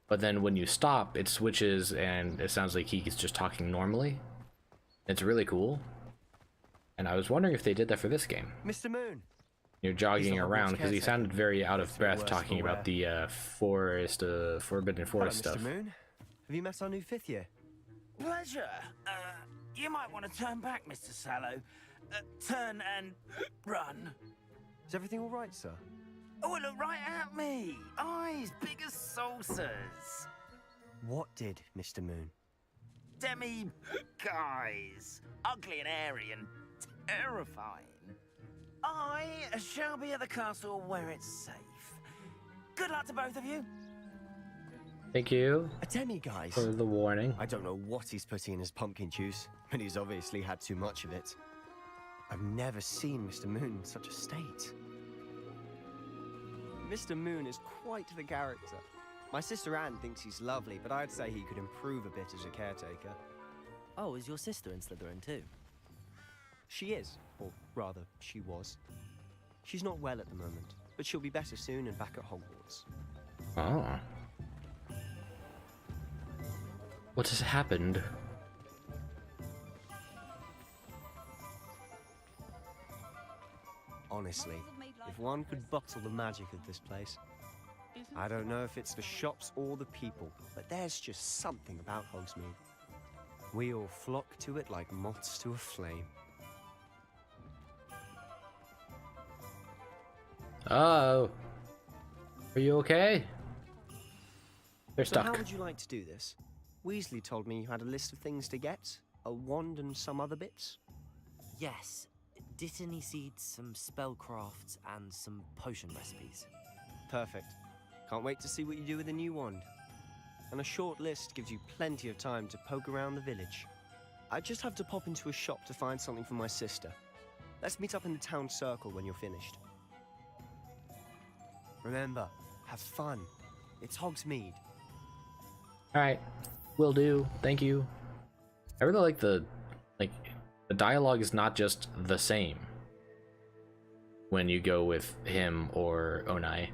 But then when you stop, it switches and it sounds like he's just talking normally. It's really cool. And I was wondering if they did that for this game. Mr. Moon. You're jogging around because he sounded very out of breath talking about the forest, Forbidden Forest Hello, stuff. Mr. Moon. Have you met our new 5th year? Pleasure. You might want to turn back, Mr. Sallow. Turn and run. Is everything all right, sir? Oh, look right at me. Eyes big as saucers. What did, Mr. Moon? Demi guys. Ugly and airy and terrifying. I shall be at the castle where it's safe. Good luck to both of you. Thank you. A demi-guise. For the warning. I don't know what he's putting in his pumpkin juice, but he's obviously had too much of it. I've never seen Mr. Moon in such a state. Mr. Moon is quite the character. My sister Anne thinks he's lovely, but I'd say he could improve a bit as a caretaker. Oh, is your sister in Slytherin too? She is, or rather, she was. She's not well at the moment, but she'll be better soon and back at Hogwarts. Oh. What has happened? Honestly, if one could bottle the magic of this place. I don't know if it's the shops or the people, but there's just something about Hogsmeade. We all flock to it like moths to a flame. Oh. Are you okay? They're So stuck. how would you like to do this? Weasley told me you had a list of things to get, a wand and some other bits. Yes. Dittany seeds, some spellcrafts, and some potion recipes. Perfect. Can't wait to see what you do with the new wand. And a short list gives you plenty of time to poke around the village. I just have to pop into a shop to find something for my sister. Let's meet up in the town circle when you're finished. Remember, have fun. It's Hogsmeade. Alright. Will do. Thank you. I really like the dialogue is not just the same when you go with him or Onai.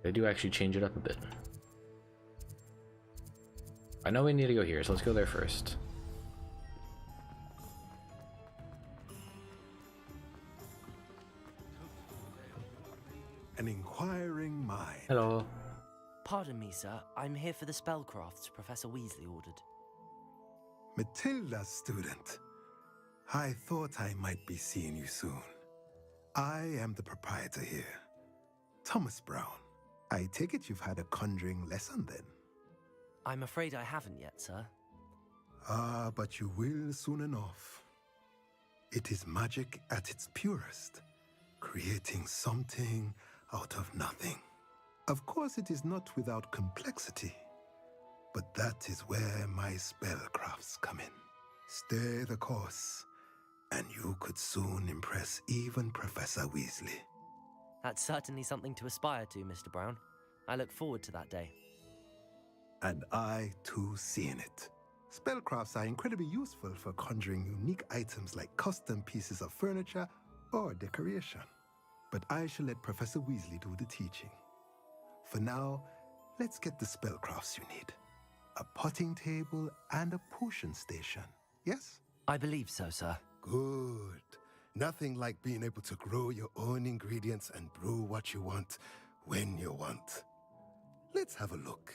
They do actually change it up a bit. I know we need to go here, so let's go there first. An inquiring mind. Hello. Pardon me, sir. I'm here for the spellcrafts Professor Weasley ordered. Matilda's student. I thought I might be seeing you soon. I am the proprietor here, Thomas Brown. I take it you've had a conjuring lesson then? I'm afraid I haven't yet, sir. Ah, but you will soon enough. It is magic at its purest, creating something out of nothing. Of course, it is not without complexity. but that is where my spellcrafts come in. Stay the course, and you could soon impress even Professor Weasley. That's certainly something to aspire to, Mr. Brown. I look forward to that day. And I, too, see in it. Spellcrafts are incredibly useful for conjuring unique items like custom pieces of furniture or decoration. But I shall let Professor Weasley do the teaching. For now, let's get the spellcrafts you need. A potting table and a potion station, yes? I believe so, sir. Good. Nothing like being able to grow your own ingredients and brew what you want when you want. Let's have a look.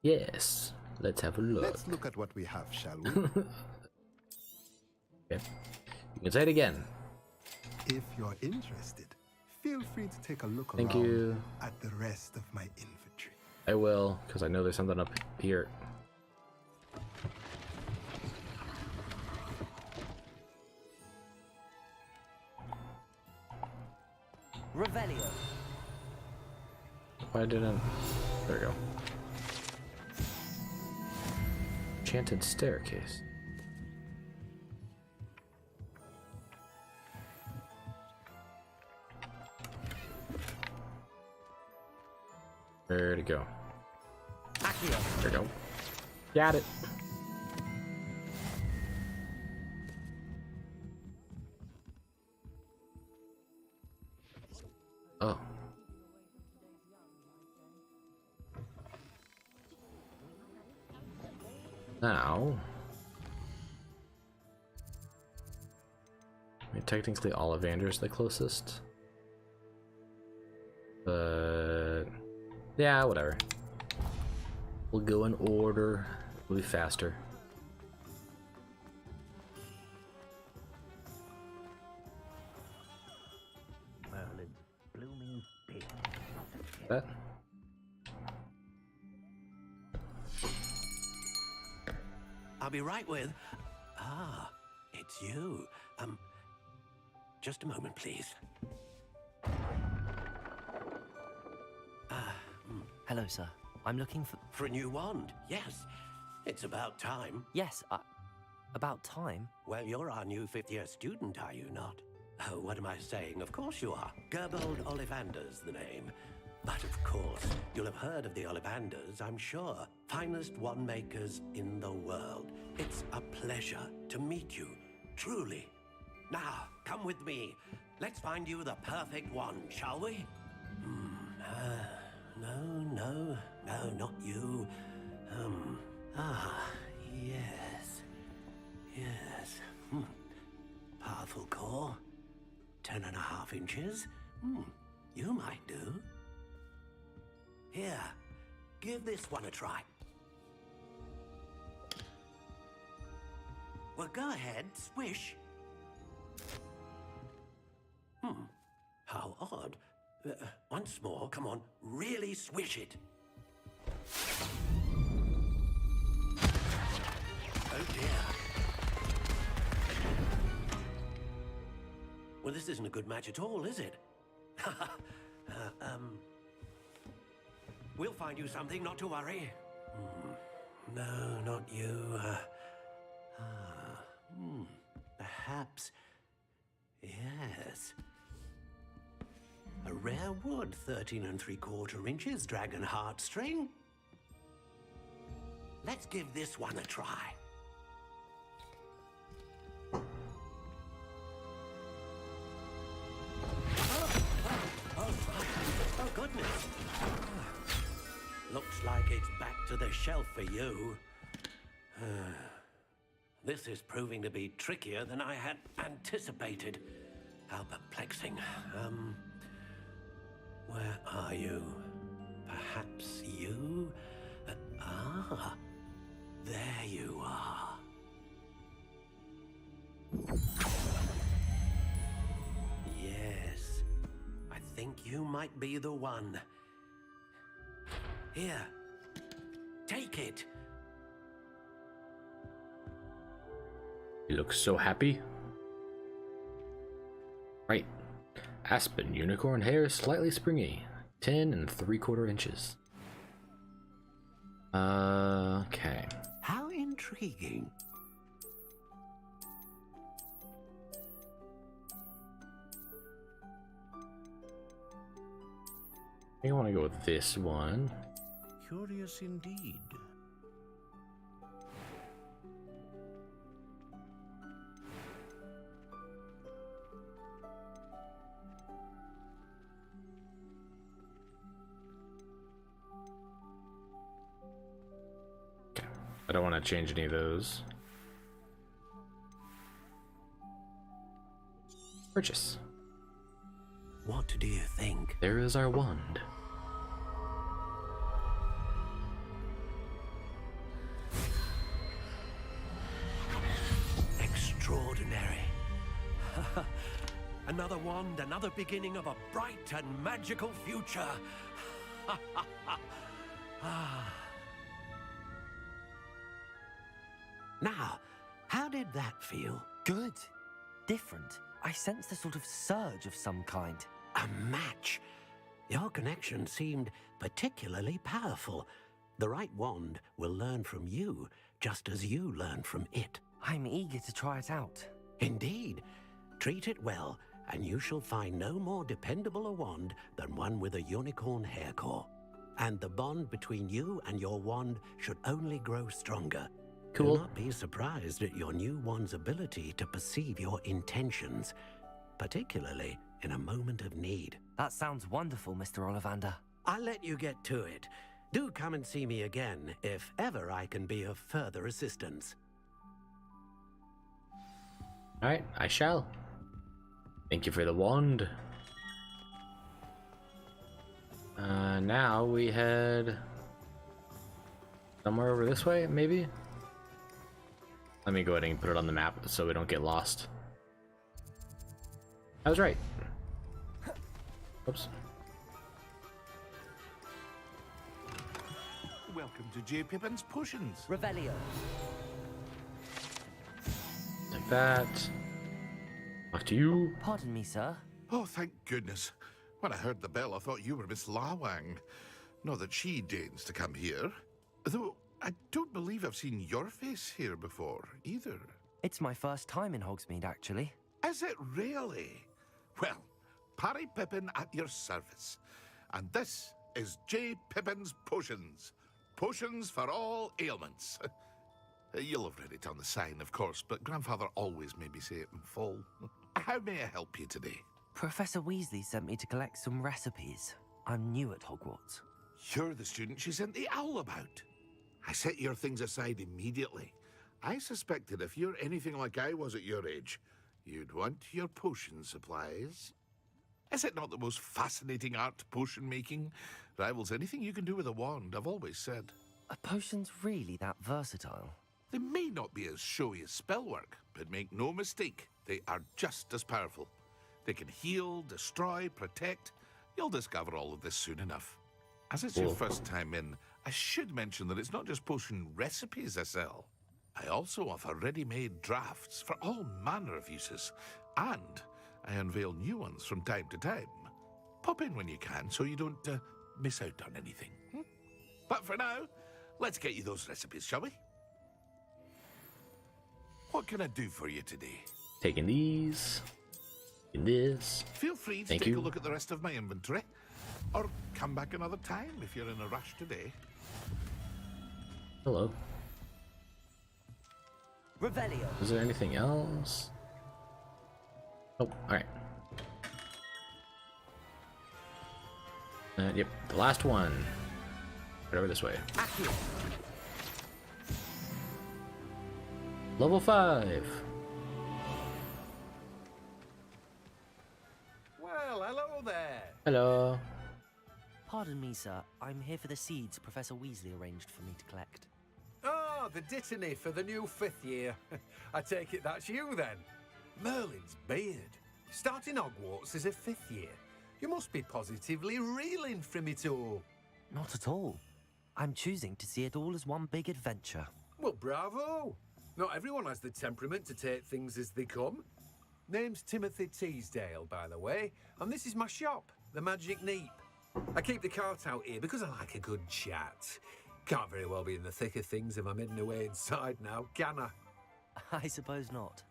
Yes, let's have a look. Let's look at what we have, shall we? Okay. You can say it again. If you're interested, feel free to take a look Thank around you. at the rest of my inventory. I will, because I know there's something up here. Revelio. Why didn't... There we go. Enchanted staircase. Where'd it go? Accio. There we go. Got it. Oh. Now, I mean, technically Ollivander's the closest, but yeah, whatever. We'll go in order. We'll be faster. Well, it's blooming big. That. I'll be right with... Ah, it's you. Just a moment, please. Hello, sir. I'm looking for... For a new wand, yes. It's about time. Yes, about time? Well, you're our new fifth-year student, are you not? Oh, what am I saying? Of course you are. Gerbold Ollivander's the name. But of course, you'll have heard of the Ollivanders, I'm sure. Finest wand makers in the world. It's a pleasure to meet you, truly. Now, come with me. Let's find you the perfect wand, shall we? No, not you. Yes. Powerful core. 10.5 inches. You might do. Here, give this one a try. Well, go ahead, swish. How odd. Once more, come on, really swish it. Oh dear. Well, this isn't a good match at all, is it? We'll find you something, not to worry. No, not you. Perhaps. Yes. A rare wood, 13 3/4 inches, dragon heartstring. Let's give this one a try. Oh, goodness. Looks like it's back to the shelf for you. This is proving to be trickier than I had anticipated. How perplexing. Where are you? Perhaps you? There you are. Yes, I think you might be the one. Here, take it. He looks so happy. Right. Aspen unicorn hair, slightly springy. 10 3/4 inches. Okay. How intriguing. I think I want to go with this one. Curious indeed. I don't want to change any of those. Purchase. What do you think? There is our wand. Extraordinary. Another wand, another beginning of a bright and magical future. Now, how did that feel? Good. Different. I sensed a sort of surge of some kind. A match. Your connection seemed particularly powerful. The right wand will learn from you, just as you learn from it. I'm eager to try it out. Indeed. Treat it well, and you shall find no more dependable a wand than one with a unicorn hair core. And the bond between you and your wand should only grow stronger. Cool. Do not be surprised at your new wand's ability to perceive your intentions, particularly in a moment of need. That sounds wonderful, Mr. Ollivander. I'll let you get to it. Do come and see me again if ever I can be of further assistance. Alright, I shall. Thank you for the wand. Now we head somewhere over this way, maybe? Let me go ahead and put it on the map so we don't get lost. I was right. Oops. Welcome to J. Pippin's Potions. Revelio. Like that. Back to you. Pardon me, sir. Oh, thank goodness. When I heard the bell, I thought you were Miss Lawang. Not that she deigns to come here. Though, I don't believe I've seen your face here before, either. It's my first time in Hogsmeade, actually. Is it really? Well, Parry Pippin at your service. And this is J. Pippin's Potions. Potions for all ailments. You'll have read it on the sign, of course, but Grandfather always made me say it in full. How may I help you today? Professor Weasley sent me to collect some recipes. I'm new at Hogwarts. You're the student she sent the owl about. I set your things aside immediately. I suspected if you're anything like I was at your age, you'd want your potion supplies. Is it not the most fascinating art, potion making? Rivals anything you can do with a wand, I've always said. Are potions really that versatile? They may not be as showy as spellwork, but make no mistake, they are just as powerful. They can heal, destroy, protect. You'll discover all of this soon enough. As it's your first time in, I should mention that it's not just potion recipes I sell. I also offer ready-made drafts for all manner of uses, and I unveil new ones from time to time. Pop in when you can so you don't miss out on anything. But for now, let's get you those recipes, shall we? What can I do for you today? Taking these. Taking this. Feel free to Thank take you. a look at the rest of my inventory. Or come back another time if you're in a rush today. Hello. Revelio. Is there anything else? Oh, alright. Yep, the last one. Right over this way. Accio. Level 5. Well, hello there. Hello. Pardon me, sir. I'm here for the seeds Professor Weasley arranged for me to collect. Oh, the dittany for the new 5th year. I take it that's you then. Merlin's beard. Starting Hogwarts as a 5th year. You must be positively reeling from it all. Not at all. I'm choosing to see it all as one big adventure. Well, bravo. Not everyone has the temperament to take things as they come. Name's Timothy Teasdale, by the way, and this is my shop, the Magic Neep. I keep the cart out here because I like a good chat. Can't very well be in the thick of things if I'm hidden away inside now, can I? I suppose not.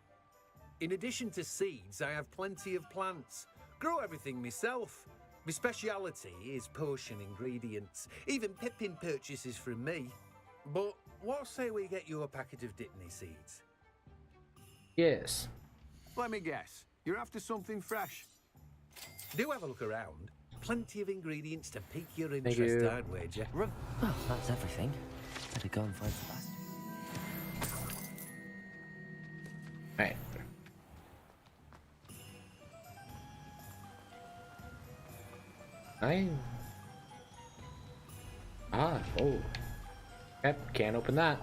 In addition to seeds, I have plenty of plants. Grow everything myself. My speciality is potion ingredients. Even Pippin purchases from me. But what say we get you a packet of Dittany seeds? Yes. Let me guess. You're after something fresh. Do have a look around. Plenty of ingredients to pique your interest, you. I'd wager. Well, that's everything. Better go and find the rest. Alright. Oh. Yep, can't open that.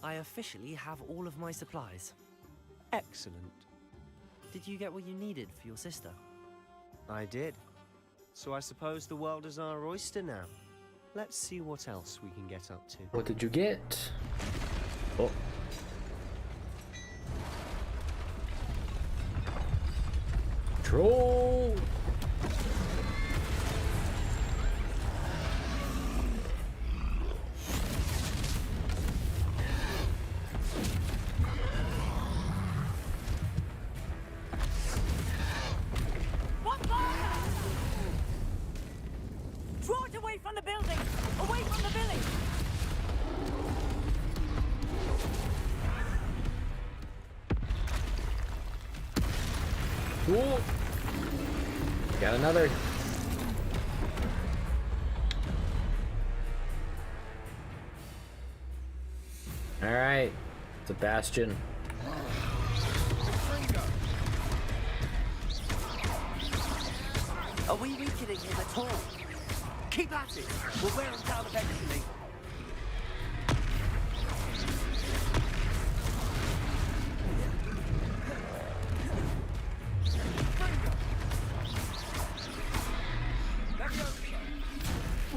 I officially have all of my supplies. Excellent. Did you get what you needed for your sister? I did. So I suppose the world is our oyster now. Let's see what else we can get up to. What did you get? Oh. Troll! Draw it away from the building! Away from the village! Cool. Got another. All right, it's a bastion. Are we weakening him at all? Keep at it. We'll wear him down eventually.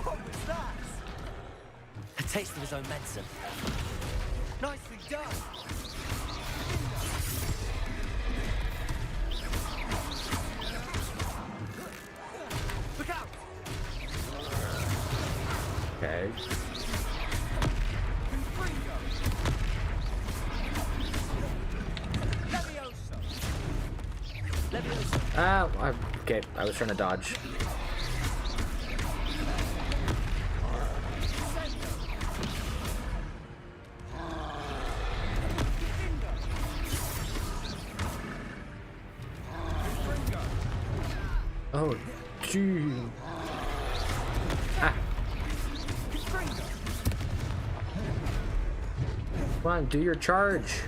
What was that? A taste of his own medicine. Nicely done. Look out! Okay. Okay, I was trying to dodge. Oh, gee. Ah. Come on, do your charge.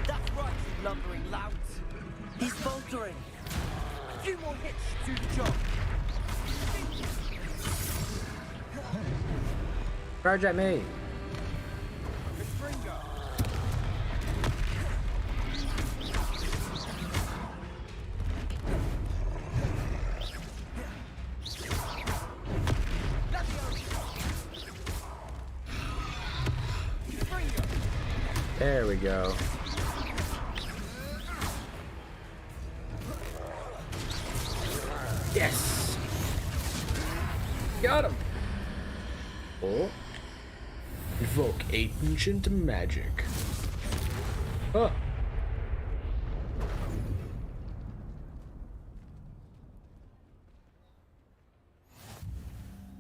That's right, you lumbering louts. He's faltering. A few more hits to do the job. Charge at me. There we go. Yes! Got him! Oh. Evoke ancient magic. Oh.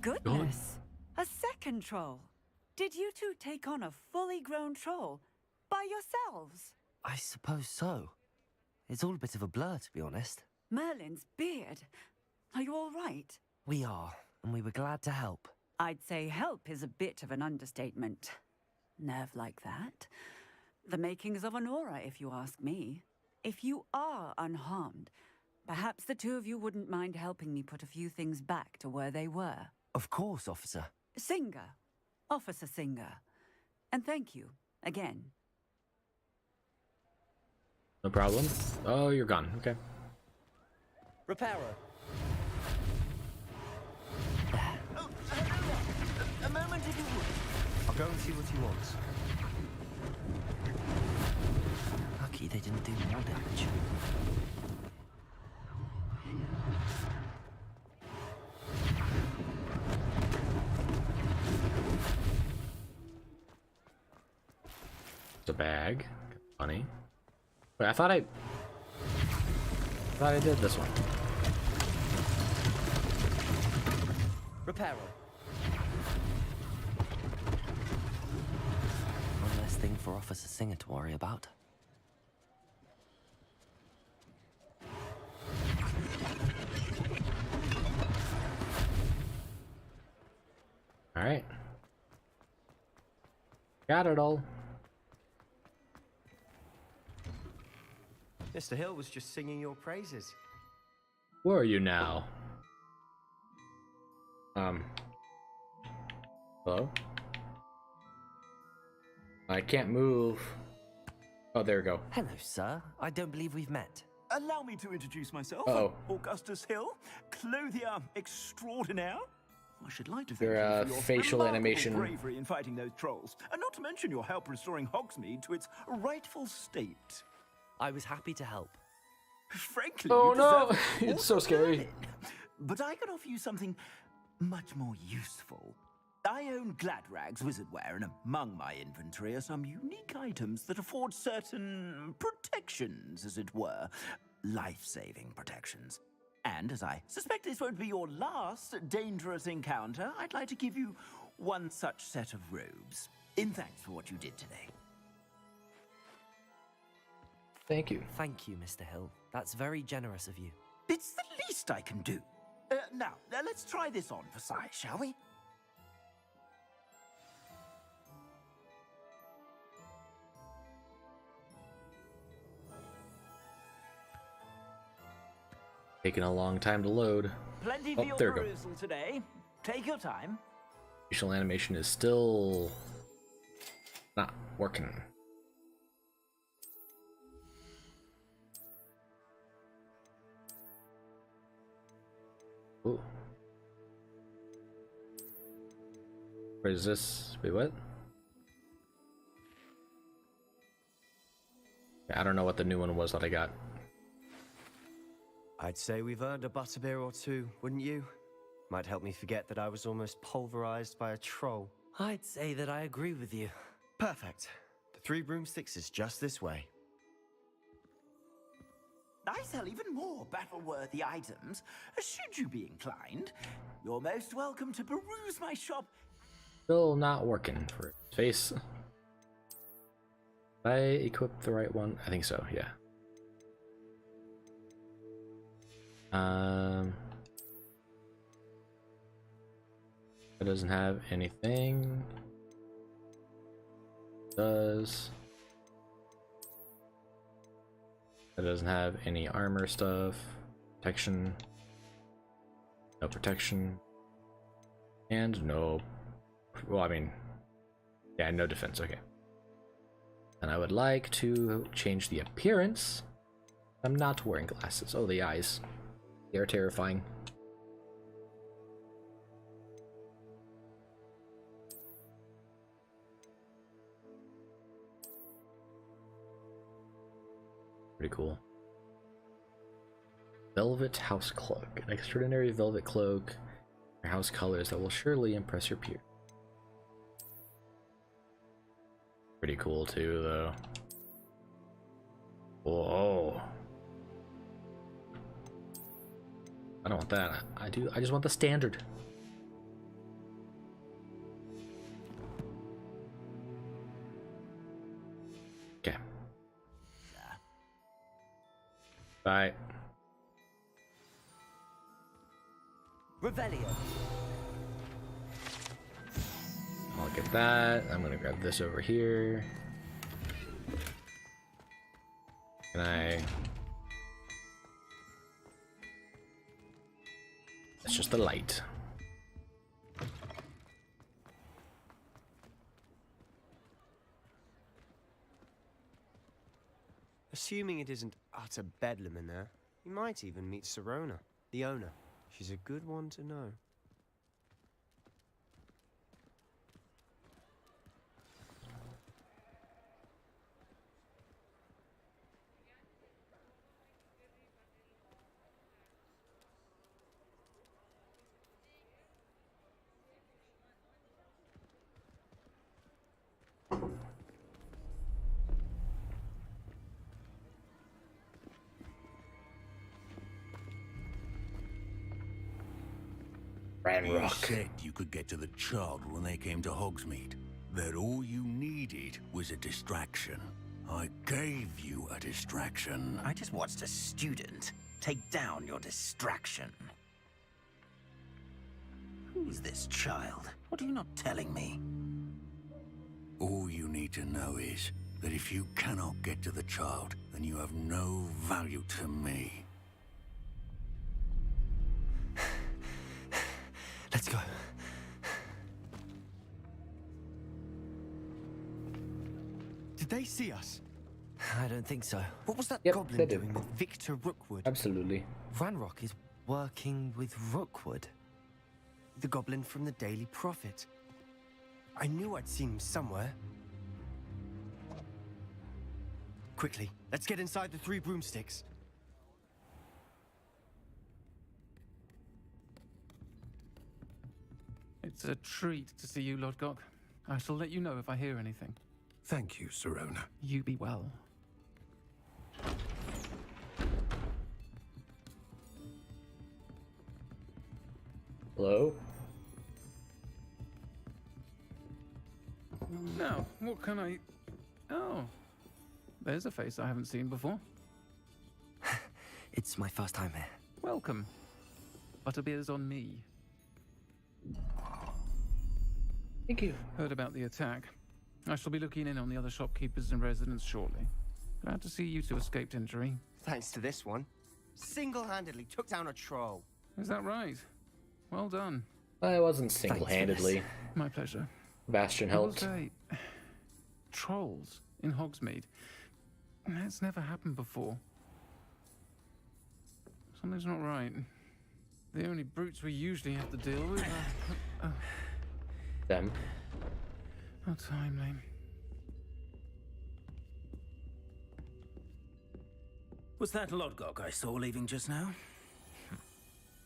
Goodness! A second troll! Did you two take on a fully grown troll? By yourselves? I suppose so. It's all a bit of a blur, to be honest. Merlin's beard. Are you all right? We are, and we were glad to help. I'd say help is a bit of an understatement. Nerve like that. The makings of an aura, if you ask me. If you are unharmed, perhaps the two of you wouldn't mind helping me put a few things back to where they were. Of course, officer. Singer. Officer Singer. And thank you, again. No problem. Oh, you're gone. Okay. Repairer. Oh, hello. A moment if you would. I'll go and see what he wants. Lucky they didn't do more damage. It's a bag. Funny. Wait, I thought I did this one. Repairer. One less thing for Officer Singer to worry about. Alright. Got it all. Mr. Hill was just singing your praises. Who are you now? Hello? I can't move. Oh, there we go. Hello, sir. I don't believe we've met. Allow me to introduce myself. Uh-oh. Augustus Hill, clothier extraordinaire. I should like to thank Your, you for your facial remarkable animation. bravery in fighting those trolls, and not to mention your help restoring Hogsmeade to its rightful state. I was happy to help. Frankly, Oh you no! deserve It's so scary. Merlin. But I can offer you something much more useful. I own Gladrag's wizardware, and among my inventory are some unique items that afford certain protections, as it were. Life-saving protections. And as I suspect this won't be your last dangerous encounter, I'd like to give you one such set of robes, in thanks for what you did today. Thank you. Thank you, Mr. Hill. That's very generous of you. It's the least I can do. Now, let's try this on for size, shall we? Taking a long time to load. Plenty for your there we go. perusal today. Take your time. Facial animation is still not working. Ooh. Where is this? Wait, what? I don't know what the new one was that I got. I'd say we've earned a butterbeer or two, wouldn't you? Might help me forget that I was almost pulverized by a troll. I'd say that I agree with you. Perfect. The 3 broomsticks is just this way. I sell even more battle-worthy items. Should you be inclined, you're most welcome to peruse my shop. Still not working for his face. Did I equip the right one? I think so, yeah. It doesn't have anything. Does. It doesn't have any armor stuff. Protection. No protection. And no. Well, I mean. Yeah, no defense, okay. And I would like to change the appearance. I'm not wearing glasses. Oh, the eyes. They're terrifying. Pretty cool. Velvet house cloak. An extraordinary velvet cloak. Your house colors that will surely impress your peers. Pretty cool too, though. Whoa. I don't want that. I just want the standard. Okay. Bye. Revelio. I'll get that. I'm gonna grab this over here. Can I? It's just the light. Assuming it isn't utter bedlam in there, you might even meet Sirona, the owner. She's a good one to know. You said you could get to the child when they came to Hogsmeade. That all you needed was a distraction. I gave you a distraction. I just watched a student take down your distraction. Who's this child? What are you not telling me? All you need to know is that if you cannot get to the child, then you have no value to me. Let's go. Did they see us? I don't think so. What was that Yep, goblin they did. doing with Victor Rookwood? Absolutely. Ranrock is working with Rookwood. The goblin from the Daily Prophet. I knew I'd seen him somewhere. Quickly, let's get inside the 3 broomsticks. It's a treat to see you, Lodgok. I shall let you know if I hear anything. Thank you, Sirona. You be well. Hello? Now, what can I... Oh, there's a face I haven't seen before. It's my first time here. Welcome. Butterbeer's on me. Thank you. Heard about the attack. I shall be looking in on the other shopkeepers and residents shortly. Glad to see you two escaped injury. Thanks to this one. Single-handedly took down a troll. Is that right? Well done. I wasn't single-handedly. My pleasure. Bastion I will helped. say, trolls in Hogsmeade. That's never happened before. Something's not right. The only brutes we usually have to deal with are... Them. How timely. Was that Lodgok I saw leaving just now?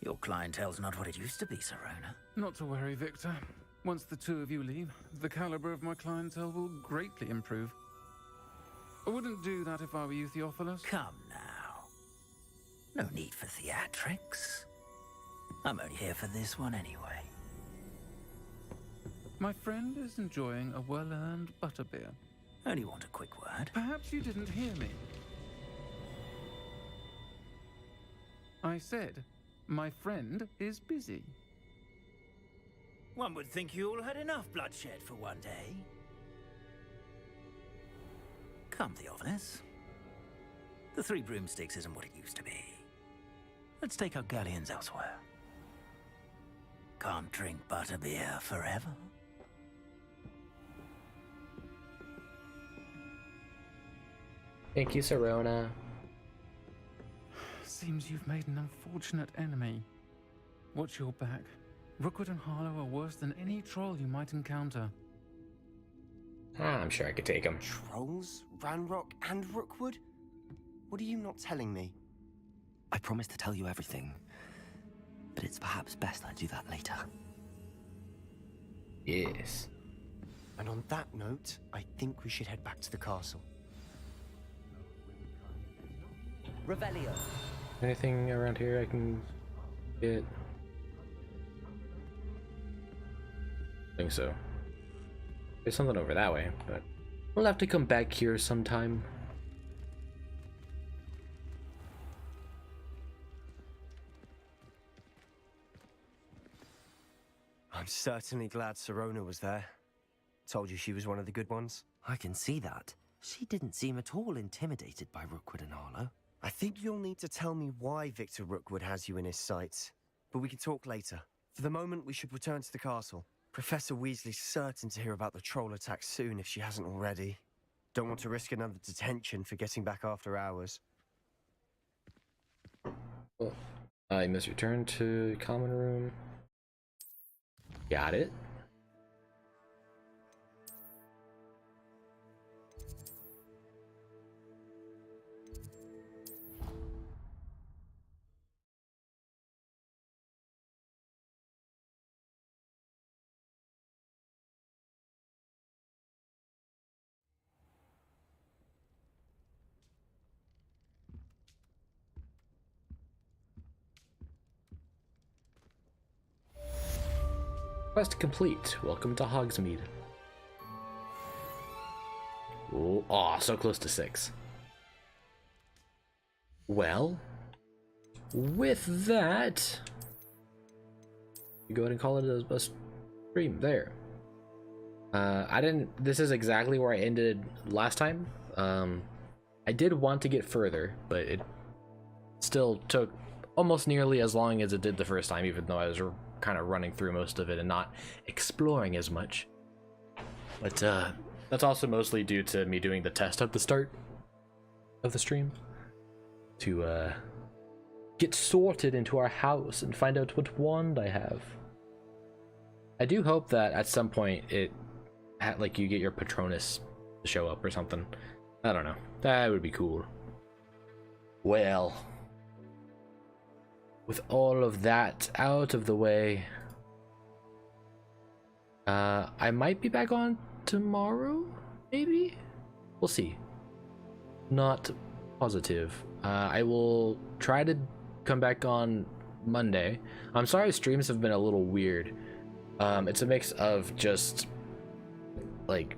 Your clientele's not what it used to be, Sirona. Not to worry, Victor. Once the two of you leave, the caliber of my clientele will greatly improve. I wouldn't do that if I were you, Theophilus. Come now. No need for theatrics. I'm only here for this one anyway. My friend is enjoying a well-earned butterbeer. Only want a quick word. Perhaps you didn't hear me. I said, my friend is busy. One would think you all had enough bloodshed for one day. Come, Theophilus. The 3 broomsticks isn't what it used to be. Let's take our galleons elsewhere. Can't drink butterbeer forever. Thank you, Sirona. Seems you've made an unfortunate enemy. Watch your back. Rookwood and Harlow are worse than any troll you might encounter. I'm sure I could take him. Trolls? Ranrock and Rookwood? What are you not telling me? I promised to tell you everything, but it's perhaps best I do that later. Yes. And on that note, I think we should head back to the castle. Revelio. Anything around here I can get? I think so. There's something over that way, but we'll have to come back here sometime. I'm certainly glad Sirona was there. Told you she was one of the good ones. I can see that. She didn't seem at all intimidated by Rookwood and Harlow. I think you'll need to tell me why Victor Rookwood has you in his sights. But we can talk later. For the moment, we should return to the castle. Professor Weasley's certain to hear about the troll attack soon if she hasn't already. Don't want to risk another detention for getting back after hours. Oh. You must return to common room. Got it. Quest complete. Welcome to Hogsmeade. Oh, so close to 6. Well, with that, you go ahead and call it a stream there. This is exactly where I ended last time. I did want to get further, but it still took almost nearly as long as it did the first time, even though I was kind of running through most of it and not exploring as much. But that's also mostly due to me doing the test at the start of the stream to get sorted into our house and find out what wand I have. I do hope that at some point like you get your Patronus to show up or something. I don't know. That would be cool. Well, with all of that out of the way, I might be back on tomorrow, maybe? We'll see. Not positive. I will try to come back on Monday. I'm sorry streams have been a little weird. It's a mix of just, like,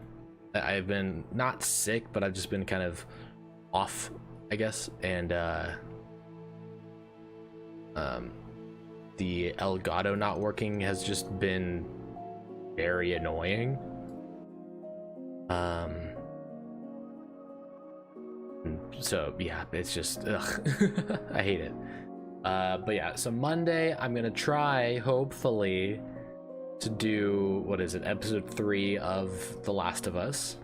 I've been not sick, but I've just been kind of off, I guess, and the Elgato not working has just been very annoying. So yeah, it's just ugh. I hate it. But yeah, so Monday I'm gonna try, hopefully, to do, what is it, episode 3 of The Last of Us,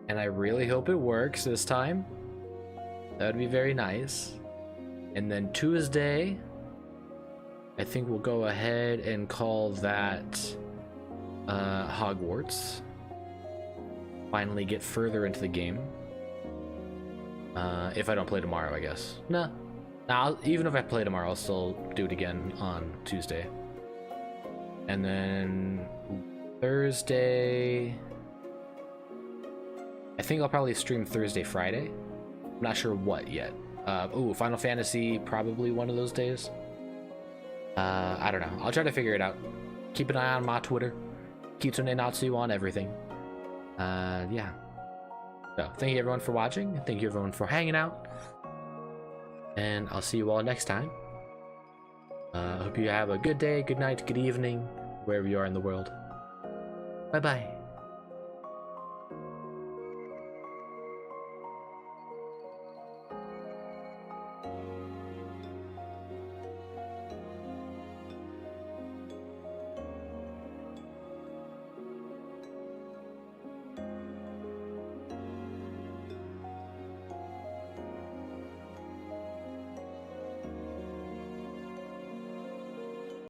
and I really hope it works this time. That would be very nice. And then Tuesday, I think we'll go ahead and call that Hogwarts. Finally get further into the game. If I don't play tomorrow, I guess. Nah, even if I play tomorrow, I'll still do it again on Tuesday. And then Thursday, I think I'll probably stream Thursday, Friday. I'm not sure what yet. Final Fantasy, probably one of those days. I don't know. I'll try to figure it out. Keep an eye on my Twitter. Kitsune Natsu on everything. Yeah. So, thank you everyone for watching. Thank you everyone for hanging out. And I'll see you all next time. Hope you have a good day, good night, good evening, wherever you are in the world. Bye-bye.